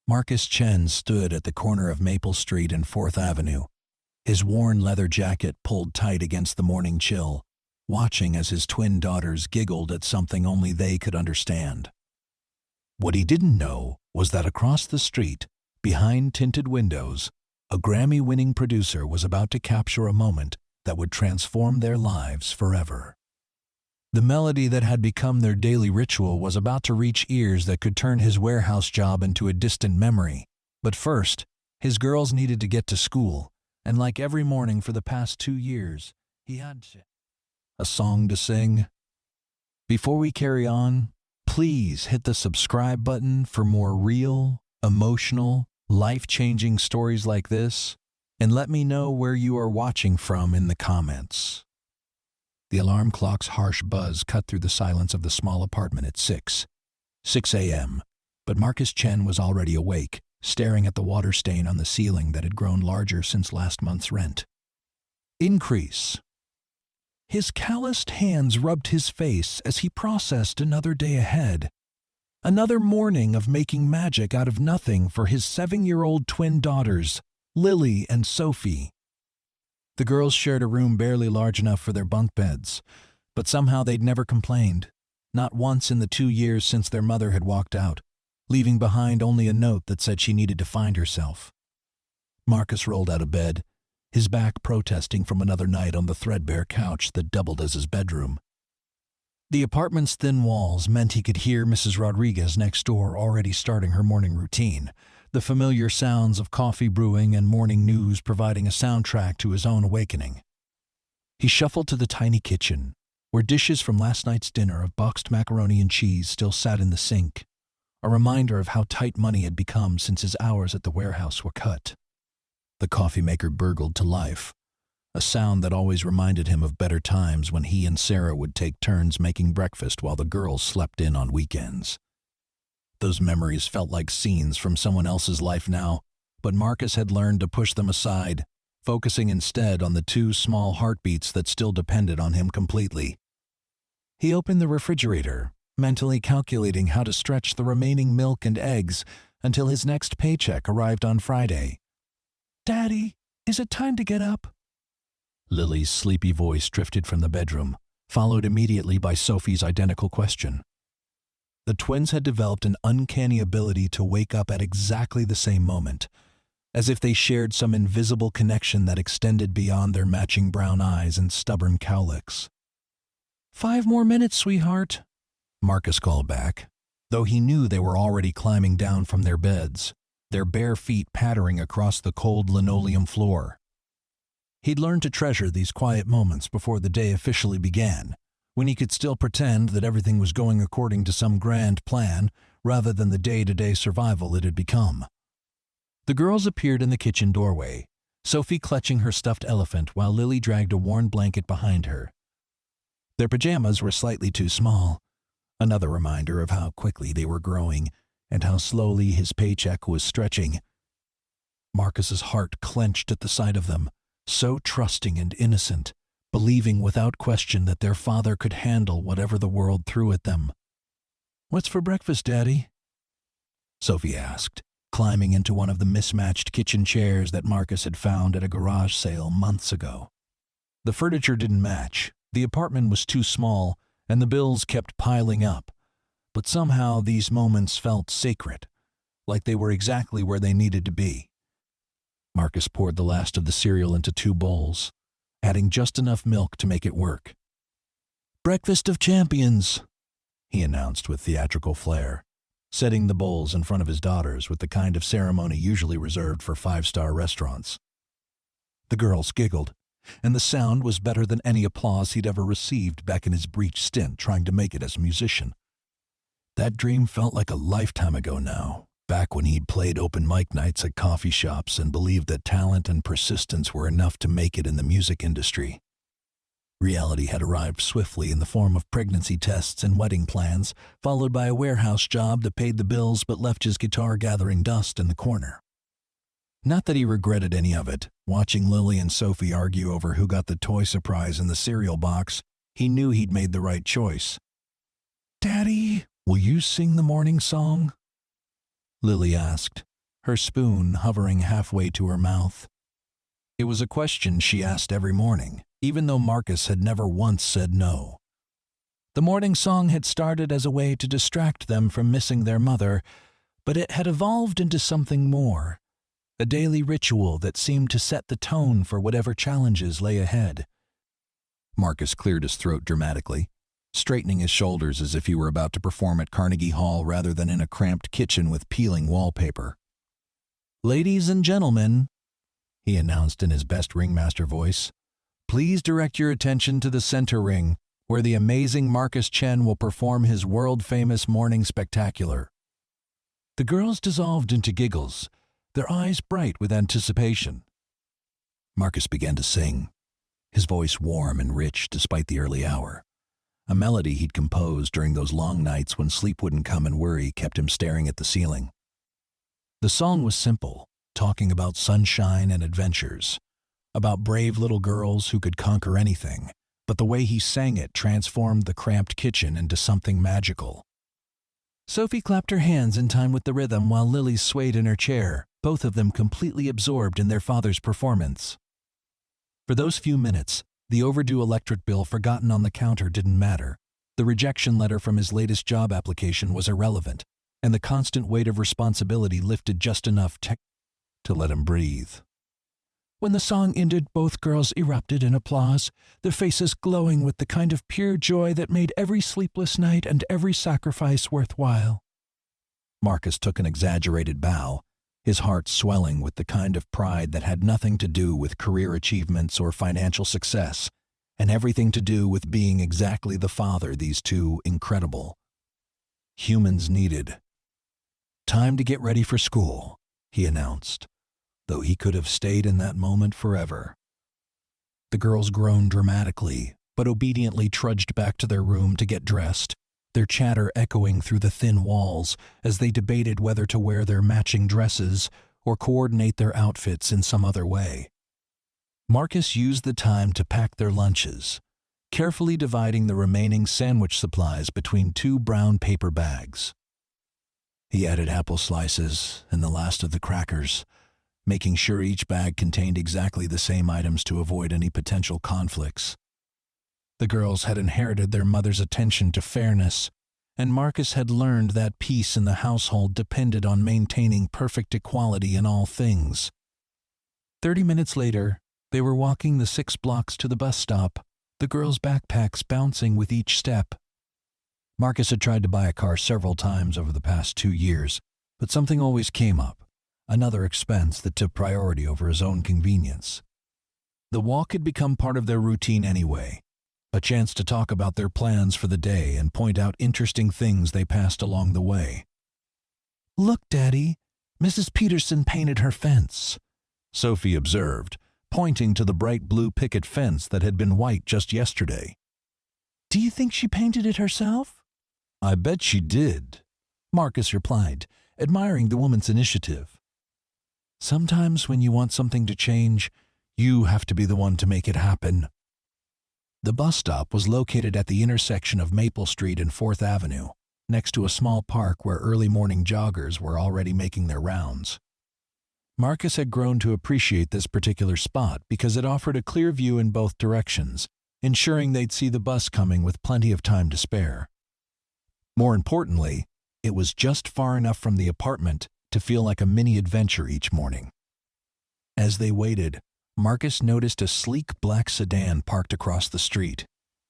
Marcus Chen stood at the corner of Maple Street and 4th Avenue, his worn leather jacket pulled tight against the morning chill, watching as his twin daughters giggled at something only they could understand. What he didn't know was that across the street, behind tinted windows, a Grammy-winning producer was about to capture a moment that would transform their lives forever. The melody that had become their daily ritual was about to reach ears that could turn his warehouse job into a distant memory. But first, his girls needed to get to school, and like every morning for the past 2 years, he had a song to sing. Before we carry on, please hit the subscribe button for more real, emotional, life-changing stories like this, and let me know where you are watching from in the comments. The alarm clock's harsh buzz cut through the silence of the small apartment at 6 a.m., but Marcus Chen was already awake, staring at the water stain on the ceiling that had grown larger since last month's rent. Increase. His calloused hands rubbed his face as he processed another day ahead. Another morning of making magic out of nothing for his 7-year-old twin daughters, Lily and Sophie. The girls shared a room barely large enough for their bunk beds, but somehow they'd never complained, not once in the 2 years since their mother had walked out, leaving behind only a note that said she needed to find herself. Marcus rolled out of bed, his back protesting from another night on the threadbare couch that doubled as his bedroom. The apartment's thin walls meant he could hear Mrs. Rodriguez next door already starting her morning routine, the familiar sounds of coffee brewing and morning news providing a soundtrack to his own awakening. He shuffled to the tiny kitchen, where dishes from last night's dinner of boxed macaroni and cheese still sat in the sink, a reminder of how tight money had become since his hours at the warehouse were cut. The coffee maker burgled to life, a sound that always reminded him of better times when he and Sarah would take turns making breakfast while the girls slept in on weekends. Those memories felt like scenes from someone else's life now, but Marcus had learned to push them aside, focusing instead on the 2 small heartbeats that still depended on him completely. He opened the refrigerator, mentally calculating how to stretch the remaining milk and eggs until his next paycheck arrived on Friday. "Daddy, is it time to get up?" Lily's sleepy voice drifted from the bedroom, followed immediately by Sophie's identical question. The twins had developed an uncanny ability to wake up at exactly the same moment, as if they shared some invisible connection that extended beyond their matching brown eyes and stubborn cowlicks. "5 more minutes, sweetheart," Marcus called back, though he knew they were already climbing down from their beds, their bare feet pattering across the cold linoleum floor. He'd learned to treasure these quiet moments before the day officially began, when he could still pretend that everything was going according to some grand plan rather than the day-to-day survival it had become. The girls appeared in the kitchen doorway, Sophie clutching her stuffed elephant while Lily dragged a worn blanket behind her. Their pajamas were slightly too small, another reminder of how quickly they were growing and how slowly his paycheck was stretching. Marcus's heart clenched at the sight of them, so trusting and innocent, believing without question that their father could handle whatever the world threw at them. "What's for breakfast, Daddy?" Sophie asked, climbing into one of the mismatched kitchen chairs that Marcus had found at a garage sale months ago. The furniture didn't match, the apartment was too small, and the bills kept piling up, but somehow these moments felt sacred, like they were exactly where they needed to be. Marcus poured the last of the cereal into 2 bowls, adding just enough milk to make it work. "Breakfast of champions," he announced with theatrical flair, setting the bowls in front of his daughters with the kind of ceremony usually reserved for 5-star restaurants. The girls giggled, and the sound was better than any applause he'd ever received back in his brief stint trying to make it as a musician. That dream felt like a lifetime ago now, back when he'd played open mic nights at coffee shops and believed that talent and persistence were enough to make it in the music industry. Reality had arrived swiftly in the form of pregnancy tests and wedding plans, followed by a warehouse job that paid the bills but left his guitar gathering dust in the corner. Not that he regretted any of it. Watching Lily and Sophie argue over who got the toy surprise in the cereal box, he knew he'd made the right choice. "Daddy, will you sing the morning song?" Lily asked, her spoon hovering halfway to her mouth. It was a question she asked every morning, even though Marcus had never once said no. The morning song had started as a way to distract them from missing their mother, but it had evolved into something more, a daily ritual that seemed to set the tone for whatever challenges lay ahead. Marcus cleared his throat dramatically, straightening his shoulders as if he were about to perform at Carnegie Hall rather than in a cramped kitchen with peeling wallpaper. "Ladies and gentlemen," he announced in his best ringmaster voice, "please direct your attention to the center ring, where the amazing Marcus Chen will perform his world-famous morning spectacular." The girls dissolved into giggles, their eyes bright with anticipation. Marcus began to sing, his voice warm and rich despite the early hour. A melody he'd composed during those long nights when sleep wouldn't come and worry kept him staring at the ceiling. The song was simple, talking about sunshine and adventures, about brave little girls who could conquer anything, but the way he sang it transformed the cramped kitchen into something magical. Sophie clapped her hands in time with the rhythm while Lily swayed in her chair, both of them completely absorbed in their father's performance. For those few minutes, the overdue electric bill forgotten on the counter didn't matter. The rejection letter from his latest job application was irrelevant, and the constant weight of responsibility lifted just enough to let him breathe. When the song ended, both girls erupted in applause, their faces glowing with the kind of pure joy that made every sleepless night and every sacrifice worthwhile. Marcus took an exaggerated bow, his heart swelling with the kind of pride that had nothing to do with career achievements or financial success, and everything to do with being exactly the father these two incredible humans needed. "Time to get ready for school," he announced, though he could have stayed in that moment forever. The girls groaned dramatically, but obediently trudged back to their room to get dressed, their chatter echoing through the thin walls as they debated whether to wear their matching dresses or coordinate their outfits in some other way. Marcus used the time to pack their lunches, carefully dividing the remaining sandwich supplies between 2 brown paper bags. He added apple slices and the last of the crackers, making sure each bag contained exactly the same items to avoid any potential conflicts. The girls had inherited their mother's attention to fairness, and Marcus had learned that peace in the household depended on maintaining perfect equality in all things. 30 minutes later, they were walking the 6 blocks to the bus stop, the girls' backpacks bouncing with each step. Marcus had tried to buy a car several times over the past 2 years, but something always came up, another expense that took priority over his own convenience. The walk had become part of their routine anyway, a chance to talk about their plans for the day and point out interesting things they passed along the way. "Look, Daddy, Mrs. Peterson painted her fence," Sophie observed, pointing to the bright blue picket fence that had been white just yesterday. "Do you think she painted it herself?" "I bet she did," Marcus replied, admiring the woman's initiative. "Sometimes when you want something to change, you have to be the one to make it happen." The bus stop was located at the intersection of Maple Street and 4th Avenue, next to a small park where early morning joggers were already making their rounds. Marcus had grown to appreciate this particular spot because it offered a clear view in both directions, ensuring they'd see the bus coming with plenty of time to spare. More importantly, it was just far enough from the apartment to feel like a mini adventure each morning. As they waited, Marcus noticed a sleek black sedan parked across the street,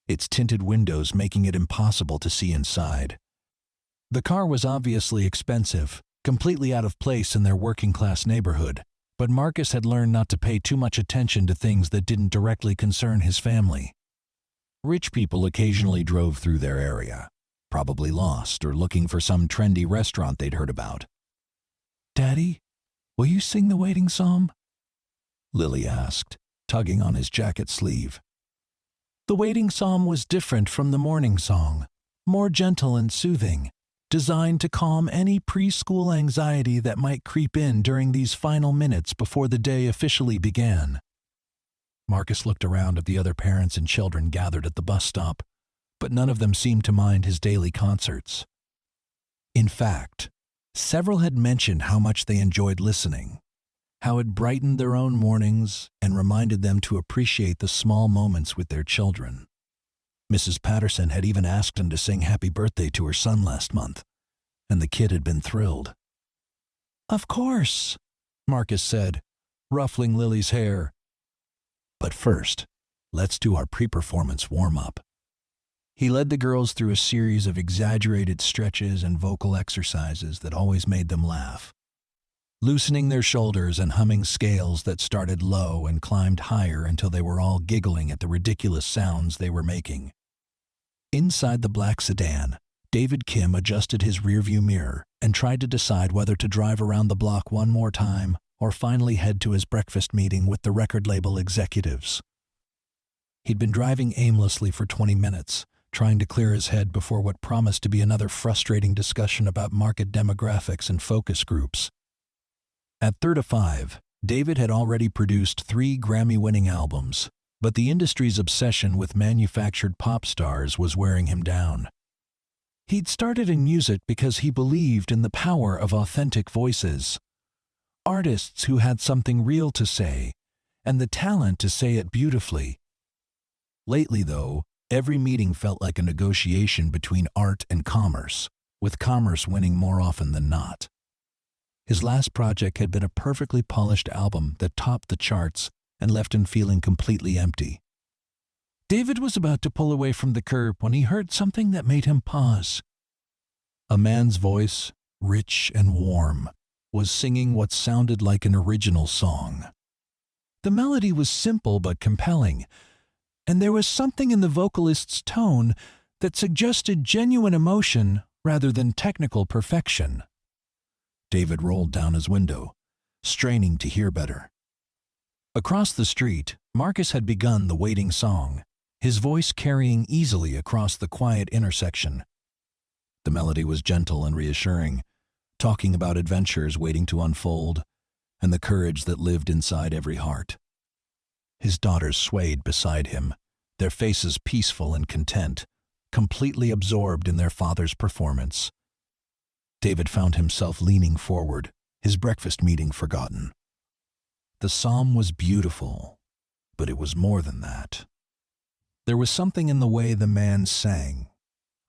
its tinted windows making it impossible to see inside. The car was obviously expensive, completely out of place in their working-class neighborhood, but Marcus had learned not to pay too much attention to things that didn't directly concern his family. Rich people occasionally drove through their area, probably lost or looking for some trendy restaurant they'd heard about. "Daddy, will you sing the waiting psalm?" Lily asked, tugging on his jacket sleeve. The waiting psalm was different from the morning song, more gentle and soothing, designed to calm any preschool anxiety that might creep in during these final minutes before the day officially began. Marcus looked around at the other parents and children gathered at the bus stop, but none of them seemed to mind his daily concerts. In fact, Several had mentioned how much they enjoyed listening, how it brightened their own mornings and reminded them to appreciate the small moments with their children. Mrs. Patterson had even asked him to sing happy birthday to her son last month, and the kid had been thrilled. "Of course," Marcus said, ruffling Lily's hair. "But first, let's do our pre-performance warm-up." He led the girls through a series of exaggerated stretches and vocal exercises that always made them laugh, loosening their shoulders and humming scales that started low and climbed higher until they were all giggling at the ridiculous sounds they were making. Inside the black sedan, David Kim adjusted his rearview mirror and tried to decide whether to drive around the block one more time or finally head to his breakfast meeting with the record label executives. He'd been driving aimlessly for 20 minutes, trying to clear his head before what promised to be another frustrating discussion about market demographics and focus groups. At 35, David had already produced 3 Grammy-winning albums, but the industry's obsession with manufactured pop stars was wearing him down. He'd started in music because he believed in the power of authentic voices, artists who had something real to say, and the talent to say it beautifully. Lately, though, every meeting felt like a negotiation between art and commerce, with commerce winning more often than not. His last project had been a perfectly polished album that topped the charts and left him feeling completely empty. David was about to pull away from the curb when he heard something that made him pause. A man's voice, rich and warm, was singing what sounded like an original song. The melody was simple but compelling, and there was something in the vocalist's tone that suggested genuine emotion rather than technical perfection. David rolled down his window, straining to hear better. Across the street, Marcus had begun the waiting song, his voice carrying easily across the quiet intersection. The melody was gentle and reassuring, talking about adventures waiting to unfold and the courage that lived inside every heart. His daughters swayed beside him, their faces peaceful and content, completely absorbed in their father's performance. David found himself leaning forward, his breakfast meeting forgotten. The psalm was beautiful, but it was more than that. There was something in the way the man sang,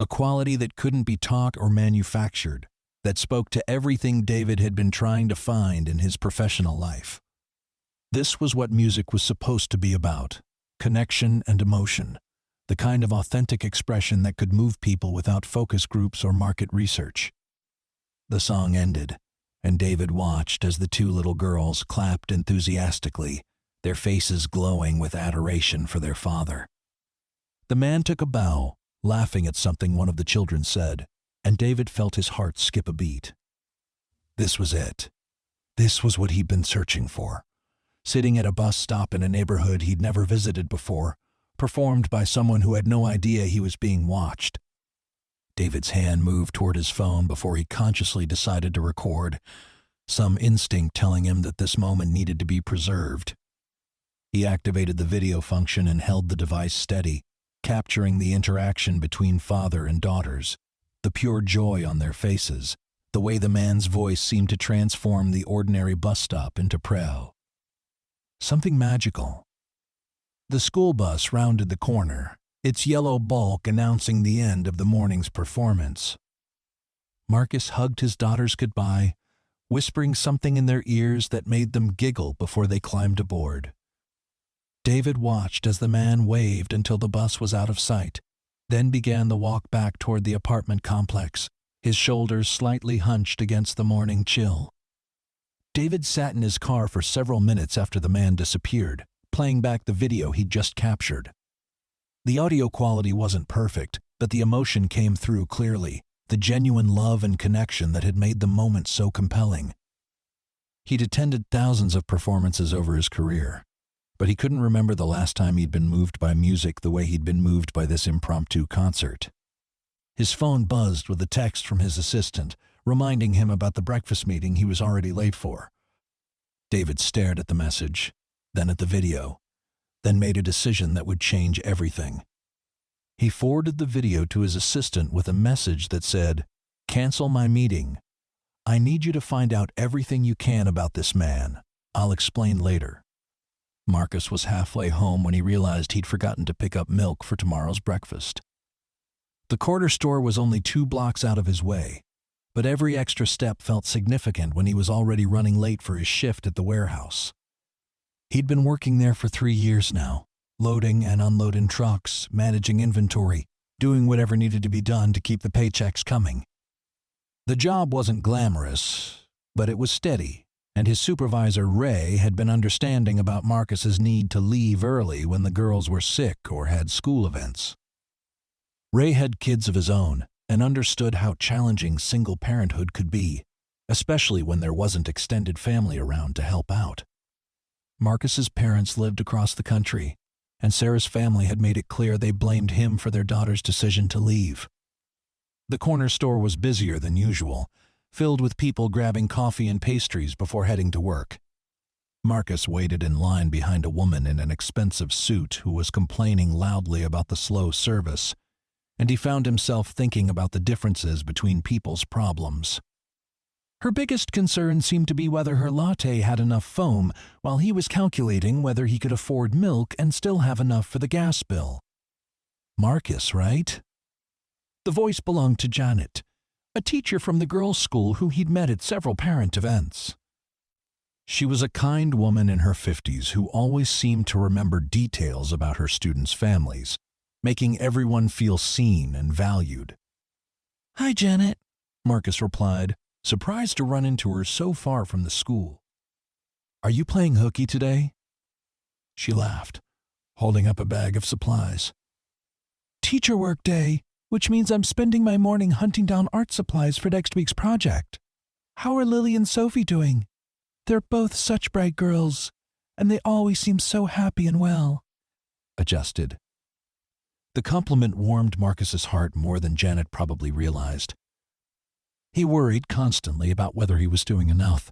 a quality that couldn't be taught or manufactured, that spoke to everything David had been trying to find in his professional life. This was what music was supposed to be about: connection and emotion, the kind of authentic expression that could move people without focus groups or market research. The song ended, and David watched as the 2 little girls clapped enthusiastically, their faces glowing with adoration for their father. The man took a bow, laughing at something one of the children said, and David felt his heart skip a beat. This was it. This was what he'd been searching for. Sitting at a bus stop in a neighborhood he'd never visited before, performed by someone who had no idea he was being watched. David's hand moved toward his phone before he consciously decided to record, some instinct telling him that this moment needed to be preserved. He activated the video function and held the device steady, capturing the interaction between father and daughters, the pure joy on their faces, the way the man's voice seemed to transform the ordinary bus stop into Prel. Something magical. The school bus rounded the corner, its yellow bulk announcing the end of the morning's performance. Marcus hugged his daughters goodbye, whispering something in their ears that made them giggle before they climbed aboard. David watched as the man waved until the bus was out of sight, then began the walk back toward the apartment complex, his shoulders slightly hunched against the morning chill. David sat in his car for several minutes after the man disappeared, playing back the video he'd just captured. The audio quality wasn't perfect, but the emotion came through clearly, the genuine love and connection that had made the moment so compelling. He'd attended thousands of performances over his career, but he couldn't remember the last time he'd been moved by music the way he'd been moved by this impromptu concert. His phone buzzed with a text from his assistant, reminding him about the breakfast meeting he was already late for. David stared at the message, then at the video, then made a decision that would change everything. He forwarded the video to his assistant with a message that said, "Cancel my meeting. I need you to find out everything you can about this man. I'll explain later. Marcus was halfway home when he realized he'd forgotten to pick up milk for tomorrow's breakfast. The corner store was only 2 blocks out of his way, but every extra step felt significant when he was already running late for his shift at the warehouse. He'd been working there for 3 years now, loading and unloading trucks, managing inventory, doing whatever needed to be done to keep the paychecks coming. The job wasn't glamorous, but it was steady, and his supervisor, Ray, had been understanding about Marcus's need to leave early when the girls were sick or had school events. Ray had kids of his own and understood how challenging single parenthood could be, especially when there wasn't extended family around to help out. Marcus's parents lived across the country, and Sarah's family had made it clear they blamed him for their daughter's decision to leave. The corner store was busier than usual, filled with people grabbing coffee and pastries before heading to work. Marcus waited in line behind a woman in an expensive suit who was complaining loudly about the slow service, and he found himself thinking about the differences between people's problems. Her biggest concern seemed to be whether her latte had enough foam, while he was calculating whether he could afford milk and still have enough for the gas bill. Marcus, right? The voice belonged to Janet, a teacher from the girls' school who he'd met at several parent events. She was a kind woman in her 50s who always seemed to remember details about her students' families, making everyone feel seen and valued. "Hi, Janet," Marcus replied, surprised to run into her so far from the school. "Are you playing hooky today?" She laughed, holding up a bag of supplies. "Teacher work day, which means I'm spending my morning hunting down art supplies for next week's project. How are Lily and Sophie doing? They're both such bright girls, and they always seem so happy and well." Adjusted. The compliment warmed Marcus's heart more than Janet probably realized. He worried constantly about whether he was doing enough,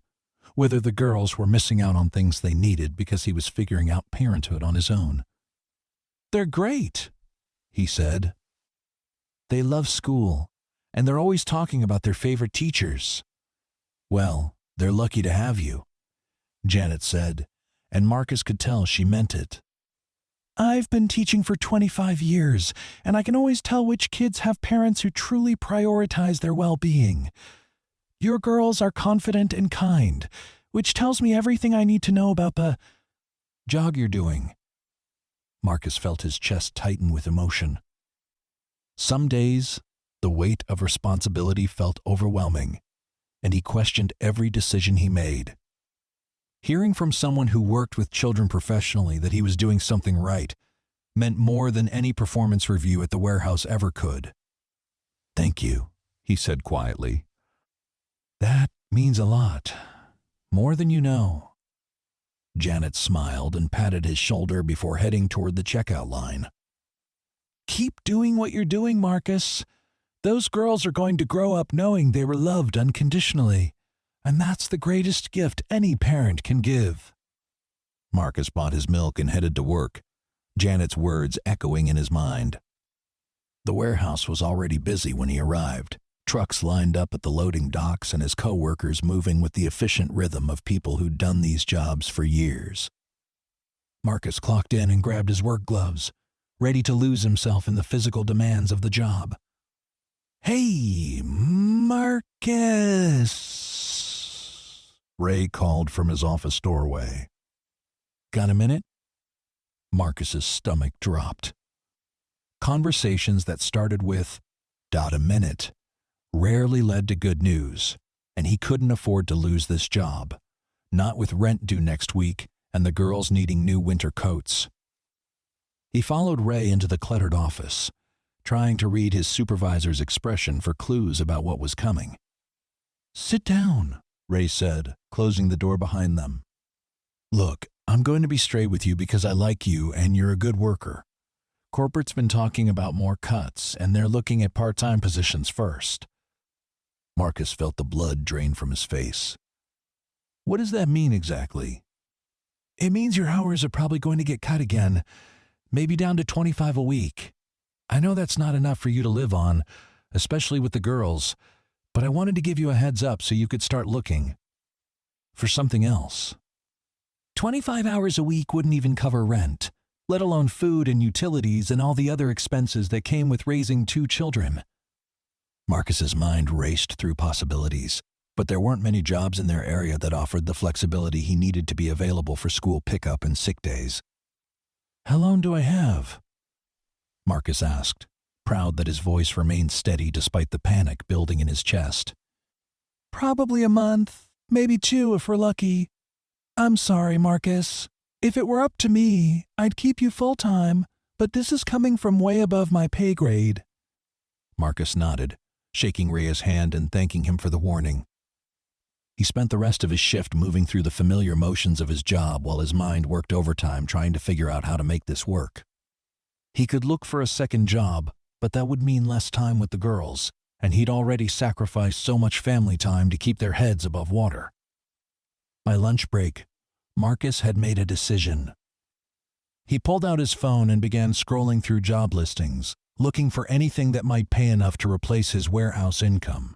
whether the girls were missing out on things they needed because he was figuring out parenthood on his own. "They're great," he said. "They love school, and they're always talking about their favorite teachers." "Well, they're lucky to have you," Janet said, and Marcus could tell she meant it. "I've been teaching for 25 years, and I can always tell which kids have parents who truly prioritize their well-being. Your girls are confident and kind, which tells me everything I need to know about the job you're doing." Marcus felt his chest tighten with emotion. Some days, the weight of responsibility felt overwhelming, and he questioned every decision he made. Hearing from someone who worked with children professionally that he was doing something right meant more than any performance review at the warehouse ever could. "Thank you," he said quietly. "That means a lot. More than you know." Janet smiled and patted his shoulder before heading toward the checkout line. "Keep doing what you're doing, Marcus. Those girls are going to grow up knowing they were loved unconditionally, and that's the greatest gift any parent can give." Marcus bought his milk and headed to work, Janet's words echoing in his mind. The warehouse was already busy when he arrived, trucks lined up at the loading docks and his co-workers moving with the efficient rhythm of people who'd done these jobs for years. Marcus clocked in and grabbed his work gloves, ready to lose himself in the physical demands of the job. "Hey, Marcus," Ray called from his office doorway. "Got a minute?" Marcus's stomach dropped. Conversations that started with, "Got a minute," rarely led to good news, and he couldn't afford to lose this job, not with rent due next week and the girls needing new winter coats. He followed Ray into the cluttered office, trying to read his supervisor's expression for clues about what was coming. "Sit down," Ray said, closing the door behind them. "Look, I'm going to be straight with you because I like you and you're a good worker. Corporate's been talking about more cuts, and they're looking at part-time positions first." Marcus felt the blood drain from his face. "What does that mean exactly?" "It means your hours are probably going to get cut again, maybe down to 25 a week. I know that's not enough for you to live on, especially with the girls, But I wanted to give you a heads up so you could start looking for something else. 25 hours a week wouldn't even cover rent, let alone food and utilities and all the other expenses that came with raising 2 children. Marcus's mind raced through possibilities, but there weren't many jobs in their area that offered the flexibility he needed to be available for school pickup and sick days. How long do I have? Marcus asked, proud that his voice remained steady despite the panic building in his chest. Probably a month, maybe 2 if we're lucky. I'm sorry, Marcus. If it were up to me, I'd keep you full-time, but this is coming from way above my pay grade. Marcus nodded, shaking Rhea's hand and thanking him for the warning. He spent the rest of his shift moving through the familiar motions of his job while his mind worked overtime trying to figure out how to make this work. He could look for a second job, but that would mean less time with the girls, and he'd already sacrificed so much family time to keep their heads above water. By lunch break, Marcus had made a decision. He pulled out his phone and began scrolling through job listings, looking for anything that might pay enough to replace his warehouse income.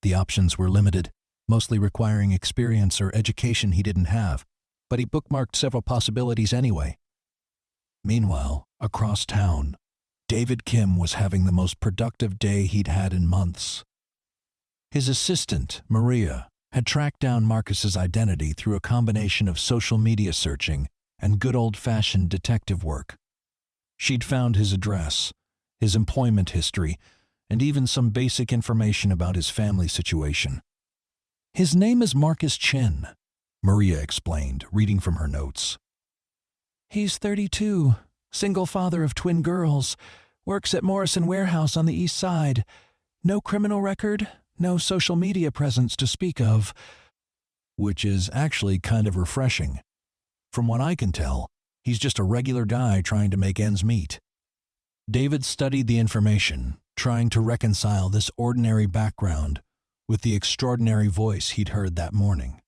The options were limited, mostly requiring experience or education he didn't have, but he bookmarked several possibilities anyway. Meanwhile, across town, David Kim was having the most productive day he'd had in months. His assistant, Maria, had tracked down Marcus's identity through a combination of social media searching and good old-fashioned detective work. She'd found his address, his employment history, and even some basic information about his family situation. His name is Marcus Chen, Maria explained, reading from her notes. He's 32, single father of twin girls, works at Morrison Warehouse on the East Side. No criminal record, no social media presence to speak of. Which is actually kind of refreshing. From what I can tell, he's just a regular guy trying to make ends meet. David studied the information, trying to reconcile this ordinary background with the extraordinary voice he'd heard that morning.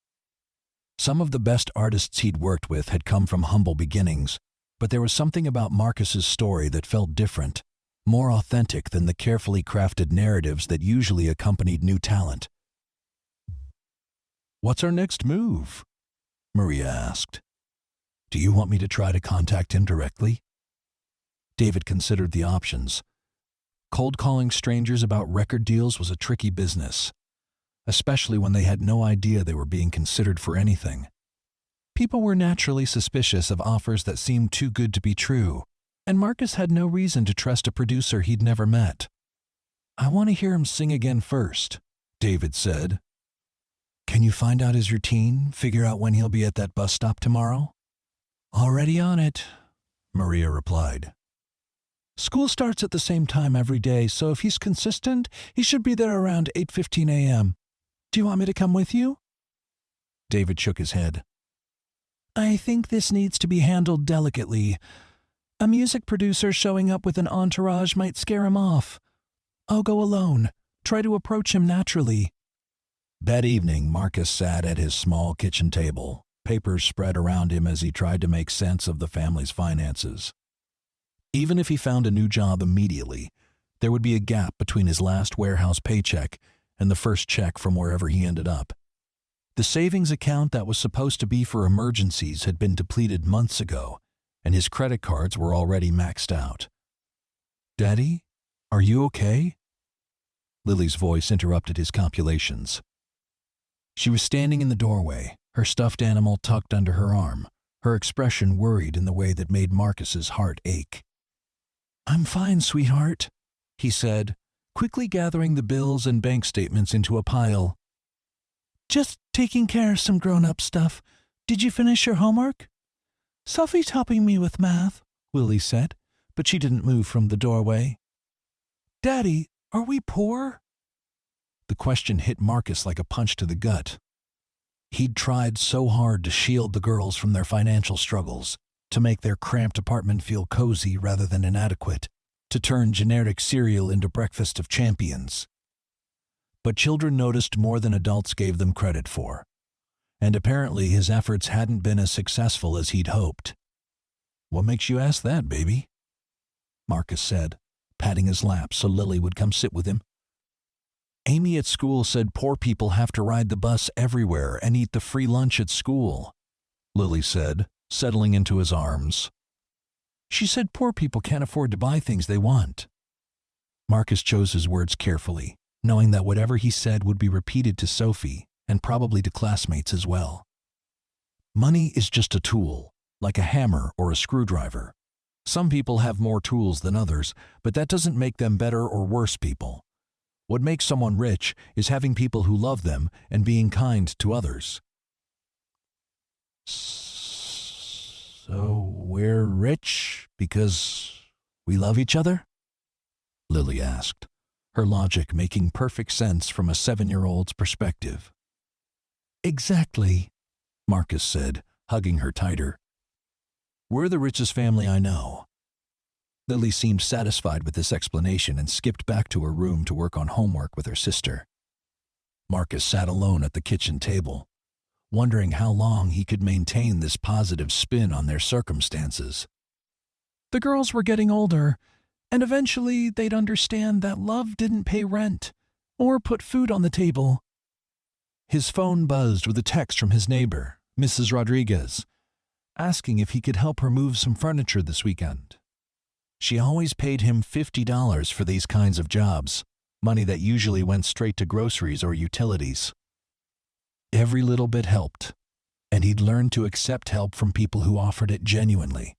Some of the best artists he'd worked with had come from humble beginnings, but there was something about Marcus's story that felt different, more authentic than the carefully crafted narratives that usually accompanied new talent. "What's our next move?" Maria asked. "Do you want me to try to contact him directly?" David considered the options. Cold calling strangers about record deals was a tricky business, especially when they had no idea they were being considered for anything. People were naturally suspicious of offers that seemed too good to be true, and Marcus had no reason to trust a producer he'd never met. "I want to hear him sing again first," David said. "Can you find out his routine, figure out when he'll be at that bus stop tomorrow?" "Already on it," Maria replied. "School starts at the same time every day, so if he's consistent, he should be there around 8:15 a.m. Do you want me to come with you?" David shook his head. "I think this needs to be handled delicately. A music producer showing up with an entourage might scare him off. I'll go alone. Try to approach him naturally." That evening, Marcus sat at his small kitchen table, papers spread around him as he tried to make sense of the family's finances. Even if he found a new job immediately, there would be a gap between his last warehouse paycheck and the first check from wherever he ended up. The savings account that was supposed to be for emergencies had been depleted months ago, and his credit cards were already maxed out. "Daddy, are you okay?" Lily's voice interrupted his calculations. She was standing in the doorway, her stuffed animal tucked under her arm, her expression worried in the way that made Marcus's heart ache. "I'm fine, sweetheart," he said, quickly gathering the bills and bank statements into a pile. "Just taking care of some grown-up stuff. Did you finish your homework?" "Sophie's helping me with math," Lily said, but she didn't move from the doorway. "Daddy, are we poor?" The question hit Marcus like a punch to the gut. He'd tried so hard to shield the girls from their financial struggles, to make their cramped apartment feel cozy rather than inadequate, to turn generic cereal into breakfast of champions. But children noticed more than adults gave them credit for, and apparently his efforts hadn't been as successful as he'd hoped. "What makes you ask that, baby?" Marcus said, patting his lap so Lily would come sit with him. Amy at school said poor people have to ride the bus everywhere and eat the free lunch at school, Lily said, settling into his arms. She said poor people can't afford to buy things they want. Marcus chose his words carefully, knowing that whatever he said would be repeated to Sophie and probably to classmates as well. Money is just a tool, like a hammer or a screwdriver. Some people have more tools than others, but that doesn't make them better or worse people. What makes someone rich is having people who love them and being kind to others. So we're rich because we love each other? Lily asked, her logic making perfect sense from a 7-year-old's perspective. Exactly, Marcus said, hugging her tighter. We're the richest family I know. Lily seemed satisfied with this explanation and skipped back to her room to work on homework with her sister. Marcus sat alone at the kitchen table, wondering how long he could maintain this positive spin on their circumstances. The girls were getting older, and eventually they'd understand that love didn't pay rent or put food on the table. His phone buzzed with a text from his neighbor, Mrs. Rodriguez, asking if he could help her move some furniture this weekend. She always paid him $50 for these kinds of jobs, money that usually went straight to groceries or utilities. Every little bit helped, and he'd learned to accept help from people who offered it genuinely.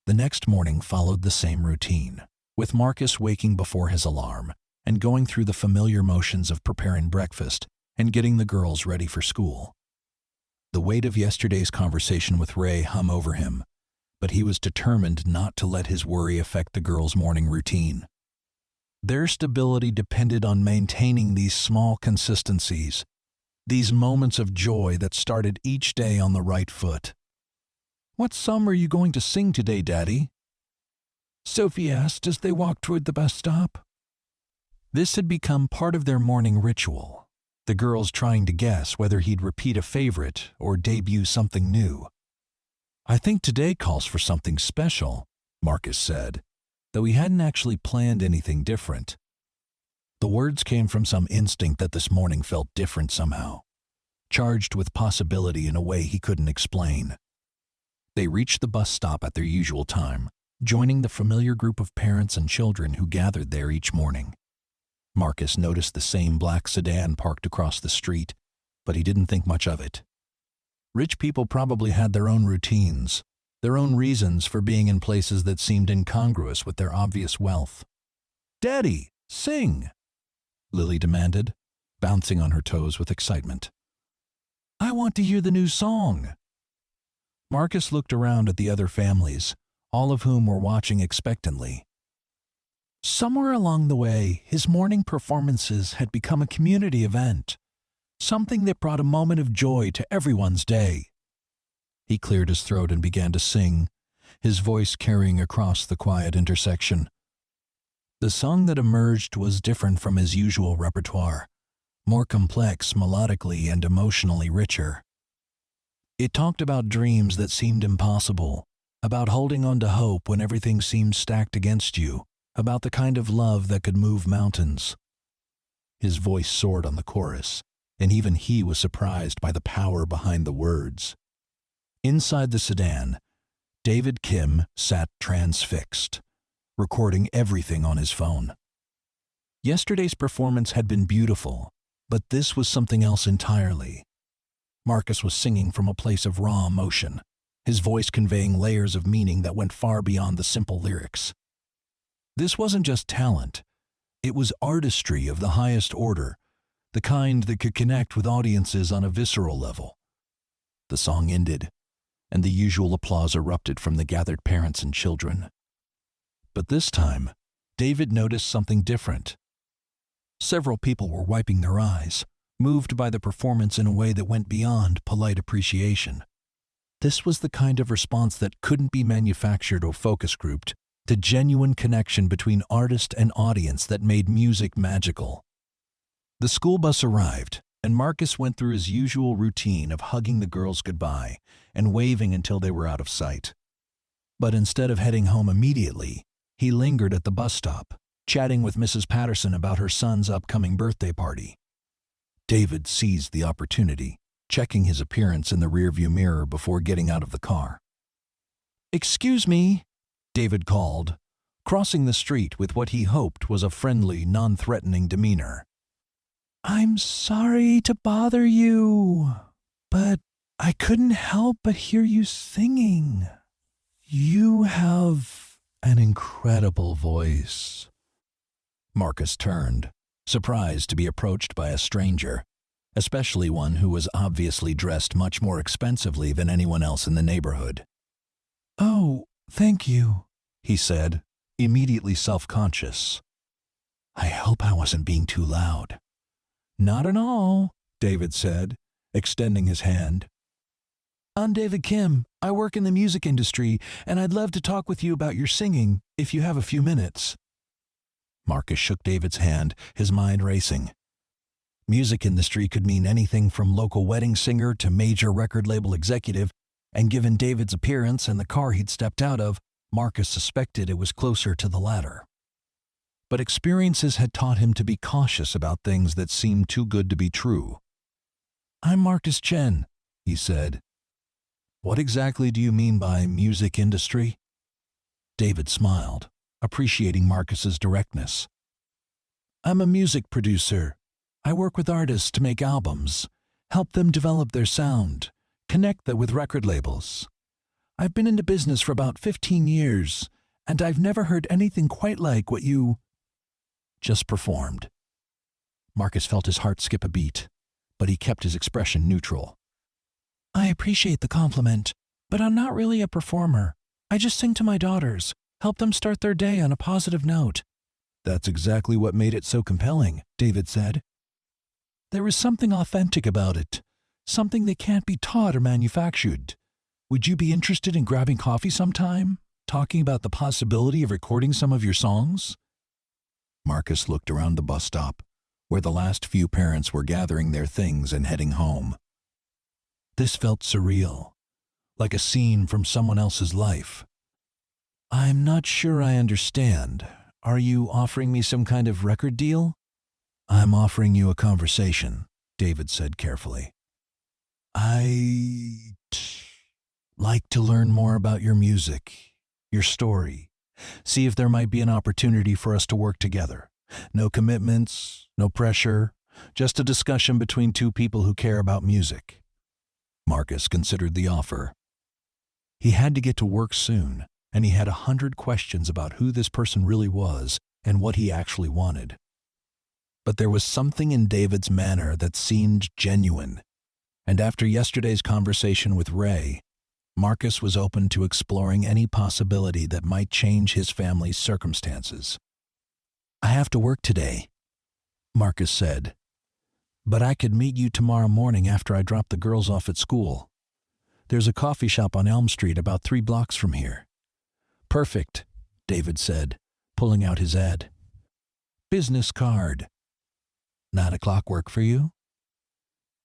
The next morning followed the same routine, with Marcus waking before his alarm and going through the familiar motions of preparing breakfast and getting the girls ready for school. The weight of yesterday's conversation with Ray hung over him, but he was determined not to let his worry affect the girls' morning routine. Their stability depended on maintaining these small consistencies, these moments of joy that started each day on the right foot. "What song are you going to sing today, Daddy?" Sophie asked as they walked toward the bus stop. This had become part of their morning ritual, the girls trying to guess whether he'd repeat a favorite or debut something new. "I think today calls for something special," Marcus said, though he hadn't actually planned anything different. The words came from some instinct that this morning felt different somehow, charged with possibility in a way he couldn't explain. They reached the bus stop at their usual time, joining the familiar group of parents and children who gathered there each morning. Marcus noticed the same black sedan parked across the street, but he didn't think much of it. Rich people probably had their own routines, their own reasons for being in places that seemed incongruous with their obvious wealth. "Daddy, sing!" Lily demanded, bouncing on her toes with excitement. "I want to hear the new song." Marcus looked around at the other families, all of whom were watching expectantly. Somewhere along the way, his morning performances had become a community event, something that brought a moment of joy to everyone's day. He cleared his throat and began to sing, his voice carrying across the quiet intersection. The song that emerged was different from his usual repertoire, more complex melodically and emotionally richer. It talked about dreams that seemed impossible, about holding on to hope when everything seemed stacked against you, about the kind of love that could move mountains. His voice soared on the chorus, and even he was surprised by the power behind the words. Inside the sedan, David Kim sat transfixed, recording everything on his phone. Yesterday's performance had been beautiful, but this was something else entirely. Marcus was singing from a place of raw emotion, his voice conveying layers of meaning that went far beyond the simple lyrics. This wasn't just talent, it was artistry of the highest order, the kind that could connect with audiences on a visceral level. The song ended, and the usual applause erupted from the gathered parents and children. But this time, David noticed something different. Several people were wiping their eyes, moved by the performance in a way that went beyond polite appreciation. This was the kind of response that couldn't be manufactured or focus grouped, the genuine connection between artist and audience that made music magical. The school bus arrived, and Marcus went through his usual routine of hugging the girls goodbye and waving until they were out of sight. But instead of heading home immediately, he lingered at the bus stop, chatting with Mrs. Patterson about her son's upcoming birthday party. David seized the opportunity, checking his appearance in the rearview mirror before getting out of the car. "Excuse me," David called, crossing the street with what he hoped was a friendly, non-threatening demeanor. "I'm sorry to bother you, but I couldn't help but hear you singing. You have an incredible voice." Marcus turned, surprised to be approached by a stranger, especially one who was obviously dressed much more expensively than anyone else in the neighborhood. "Oh, thank you," he said, immediately self-conscious. "I hope I wasn't being too loud." "Not at all," David said, extending his hand. "I'm David Kim. I work in the music industry, and I'd love to talk with you about your singing, if you have a few minutes." Marcus shook David's hand, his mind racing. Music industry could mean anything from local wedding singer to major record label executive, and given David's appearance and the car he'd stepped out of, Marcus suspected it was closer to the latter. But experiences had taught him to be cautious about things that seemed too good to be true. "I'm Marcus Chen," he said. "What exactly do you mean by music industry?" David smiled, appreciating Marcus's directness. "I'm a music producer. I work with artists to make albums, help them develop their sound, connect them with record labels. I've been into business for about 15 years, and I've never heard anything quite like what you just performed." Marcus felt his heart skip a beat, but he kept his expression neutral. "I appreciate the compliment, but I'm not really a performer. I just sing to my daughters, help them start their day on a positive note." "That's exactly what made it so compelling," David said. "There was something authentic about it, something that can't be taught or manufactured. Would you be interested in grabbing coffee sometime, talking about the possibility of recording some of your songs?" Marcus looked around the bus stop, where the last few parents were gathering their things and heading home. This felt surreal, like a scene from someone else's life. "I'm not sure I understand. Are you offering me some kind of record deal?" "I'm offering you a conversation," David said carefully. "I'd like to learn more about your music, your story, see if there might be an opportunity for us to work together. No commitments, no pressure, just a discussion between two people who care about music." Marcus considered the offer. He had to get to work soon, and he had 100 questions about who this person really was and what he actually wanted. But there was something in David's manner that seemed genuine, and after yesterday's conversation with Ray, Marcus was open to exploring any possibility that might change his family's circumstances. "I have to work today," Marcus said, "but I could meet you tomorrow morning after I drop the girls off at school. There's a coffee shop on Elm Street about 3 blocks from here." "Perfect," David said, pulling out his ad. "Business card." "9 o'clock work for you?"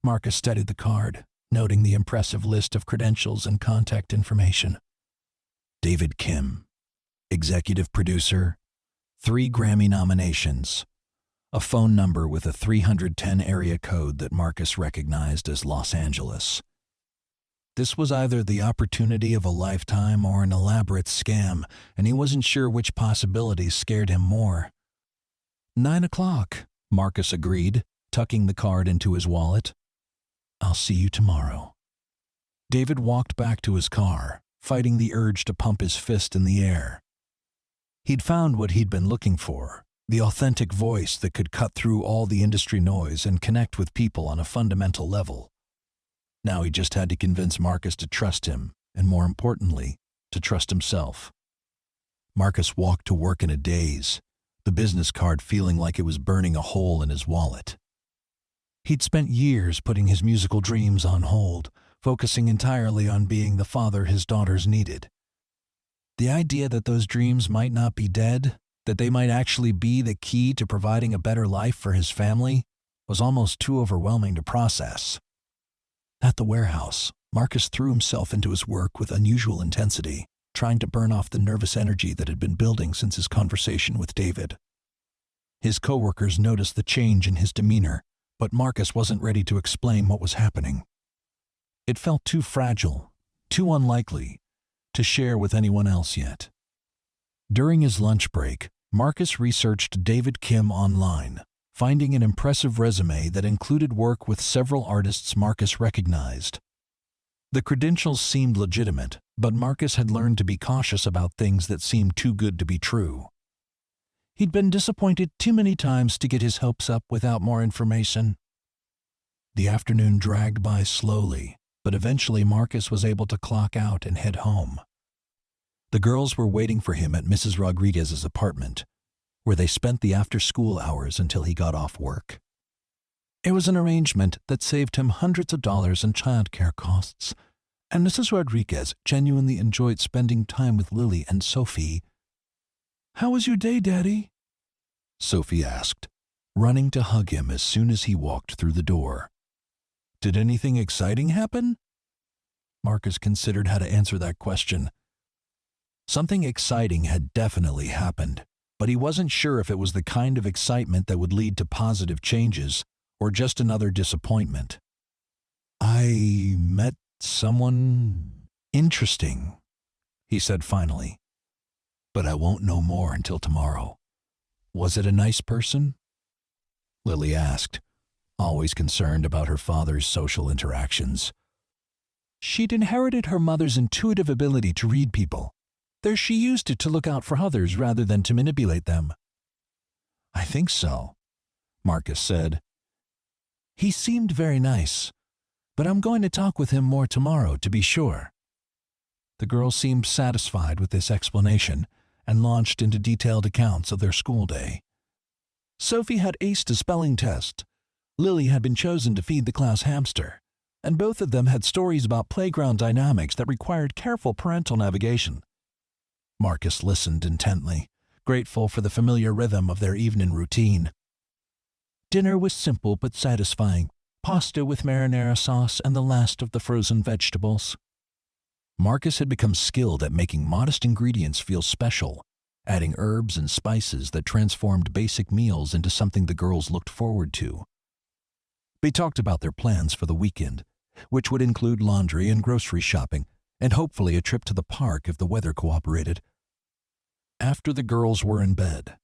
Marcus studied the card, noting the impressive list of credentials and contact information. David Kim, executive producer, 3 Grammy nominations, a phone number with a 310 area code that Marcus recognized as Los Angeles. This was either the opportunity of a lifetime or an elaborate scam, and he wasn't sure which possibilities scared him more. 9 o'clock, Marcus agreed, tucking the card into his wallet. "I'll see you tomorrow." David walked back to his car, fighting the urge to pump his fist in the air. He'd found what he'd been looking for, the authentic voice that could cut through all the industry noise and connect with people on a fundamental level. Now he just had to convince Marcus to trust him, and more importantly, to trust himself. Marcus walked to work in a daze, the business card feeling like it was burning a hole in his wallet. He'd spent years putting his musical dreams on hold, focusing entirely on being the father his daughters needed. The idea that those dreams might not be dead, that they might actually be the key to providing a better life for his family, was almost too overwhelming to process. At the warehouse, Marcus threw himself into his work with unusual intensity, trying to burn off the nervous energy that had been building since his conversation with David. His coworkers noticed the change in his demeanor, but Marcus wasn't ready to explain what was happening. It felt too fragile, too unlikely, to share with anyone else yet. During his lunch break, Marcus researched David Kim online, finding an impressive resume that included work with several artists Marcus recognized. The credentials seemed legitimate, but Marcus had learned to be cautious about things that seemed too good to be true. He'd been disappointed too many times to get his hopes up without more information. The afternoon dragged by slowly, but eventually Marcus was able to clock out and head home. The girls were waiting for him at Mrs. Rodriguez's apartment, where they spent the after-school hours until he got off work. It was an arrangement that saved him hundreds of dollars in childcare costs, and Mrs. Rodriguez genuinely enjoyed spending time with Lily and Sophie. "How was your day, Daddy?" Sophie asked, running to hug him as soon as he walked through the door. "Did anything exciting happen?" Marcus considered how to answer that question. Something exciting had definitely happened, but he wasn't sure if it was the kind of excitement that would lead to positive changes or just another disappointment. "I met someone interesting," he said finally, "but I won't know more until tomorrow." "Was it a nice person?" Lily asked, always concerned about her father's social interactions. "She'd inherited her mother's intuitive ability to read people. There she used it to look out for others rather than to manipulate them." "I think so," Marcus said. "He seemed very nice, but I'm going to talk with him more tomorrow to be sure." The girls seemed satisfied with this explanation and launched into detailed accounts of their school day. Sophie had aced a spelling test. Lily had been chosen to feed the class hamster, and both of them had stories about playground dynamics that required careful parental navigation. Marcus listened intently, grateful for the familiar rhythm of their evening routine. Dinner was simple but satisfying, pasta with marinara sauce and the last of the frozen vegetables. Marcus had become skilled at making modest ingredients feel special, adding herbs and spices that transformed basic meals into something the girls looked forward to. They talked about their plans for the weekend, which would include laundry and grocery shopping, and hopefully a trip to the park if the weather cooperated. After the girls were in bed,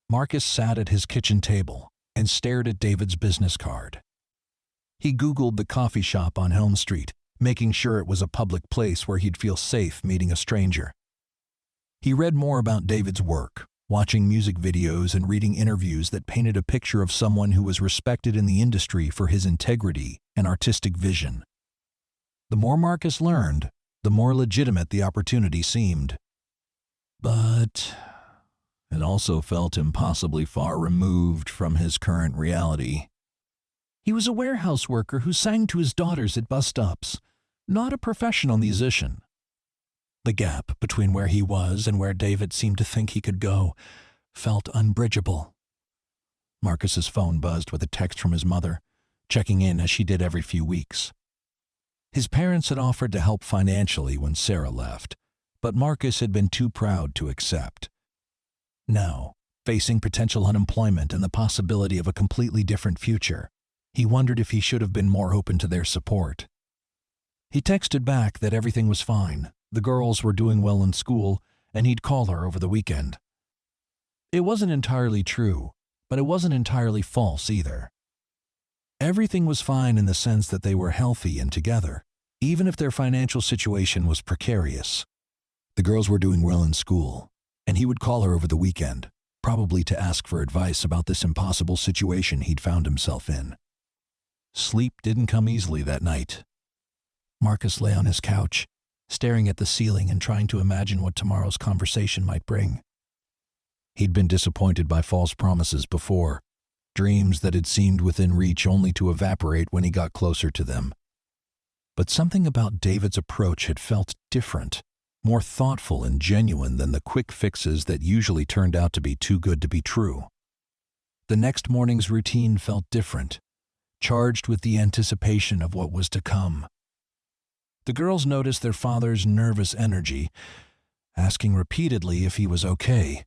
Marcus sat at his kitchen table and stared at David's business card. He Googled the coffee shop on Helm Street, making sure it was a public place where he'd feel safe meeting a stranger. He read more about David's work, watching music videos and reading interviews that painted a picture of someone who was respected in the industry for his integrity and artistic vision. The more Marcus learned, the more legitimate the opportunity seemed. But it also felt impossibly far removed from his current reality. He was a warehouse worker who sang to his daughters at bus stops, not a professional musician. The gap between where he was and where David seemed to think he could go felt unbridgeable. Marcus's phone buzzed with a text from his mother, checking in as she did every few weeks. His parents had offered to help financially when Sarah left, but Marcus had been too proud to accept. Now, facing potential unemployment and the possibility of a completely different future, he wondered if he should have been more open to their support. He texted back that everything was fine, the girls were doing well in school, and he'd call her over the weekend. It wasn't entirely true, but it wasn't entirely false either. Everything was fine in the sense that they were healthy and together, even if their financial situation was precarious. The girls were doing well in school, and he would call her over the weekend, probably to ask for advice about this impossible situation he'd found himself in. Sleep didn't come easily that night. Marcus lay on his couch, staring at the ceiling and trying to imagine what tomorrow's conversation might bring. He'd been disappointed by false promises before, dreams that had seemed within reach only to evaporate when he got closer to them. But something about David's approach had felt different, more thoughtful and genuine than the quick fixes that usually turned out to be too good to be true. The next morning's routine felt different, charged with the anticipation of what was to come. The girls noticed their father's nervous energy, asking repeatedly if he was okay.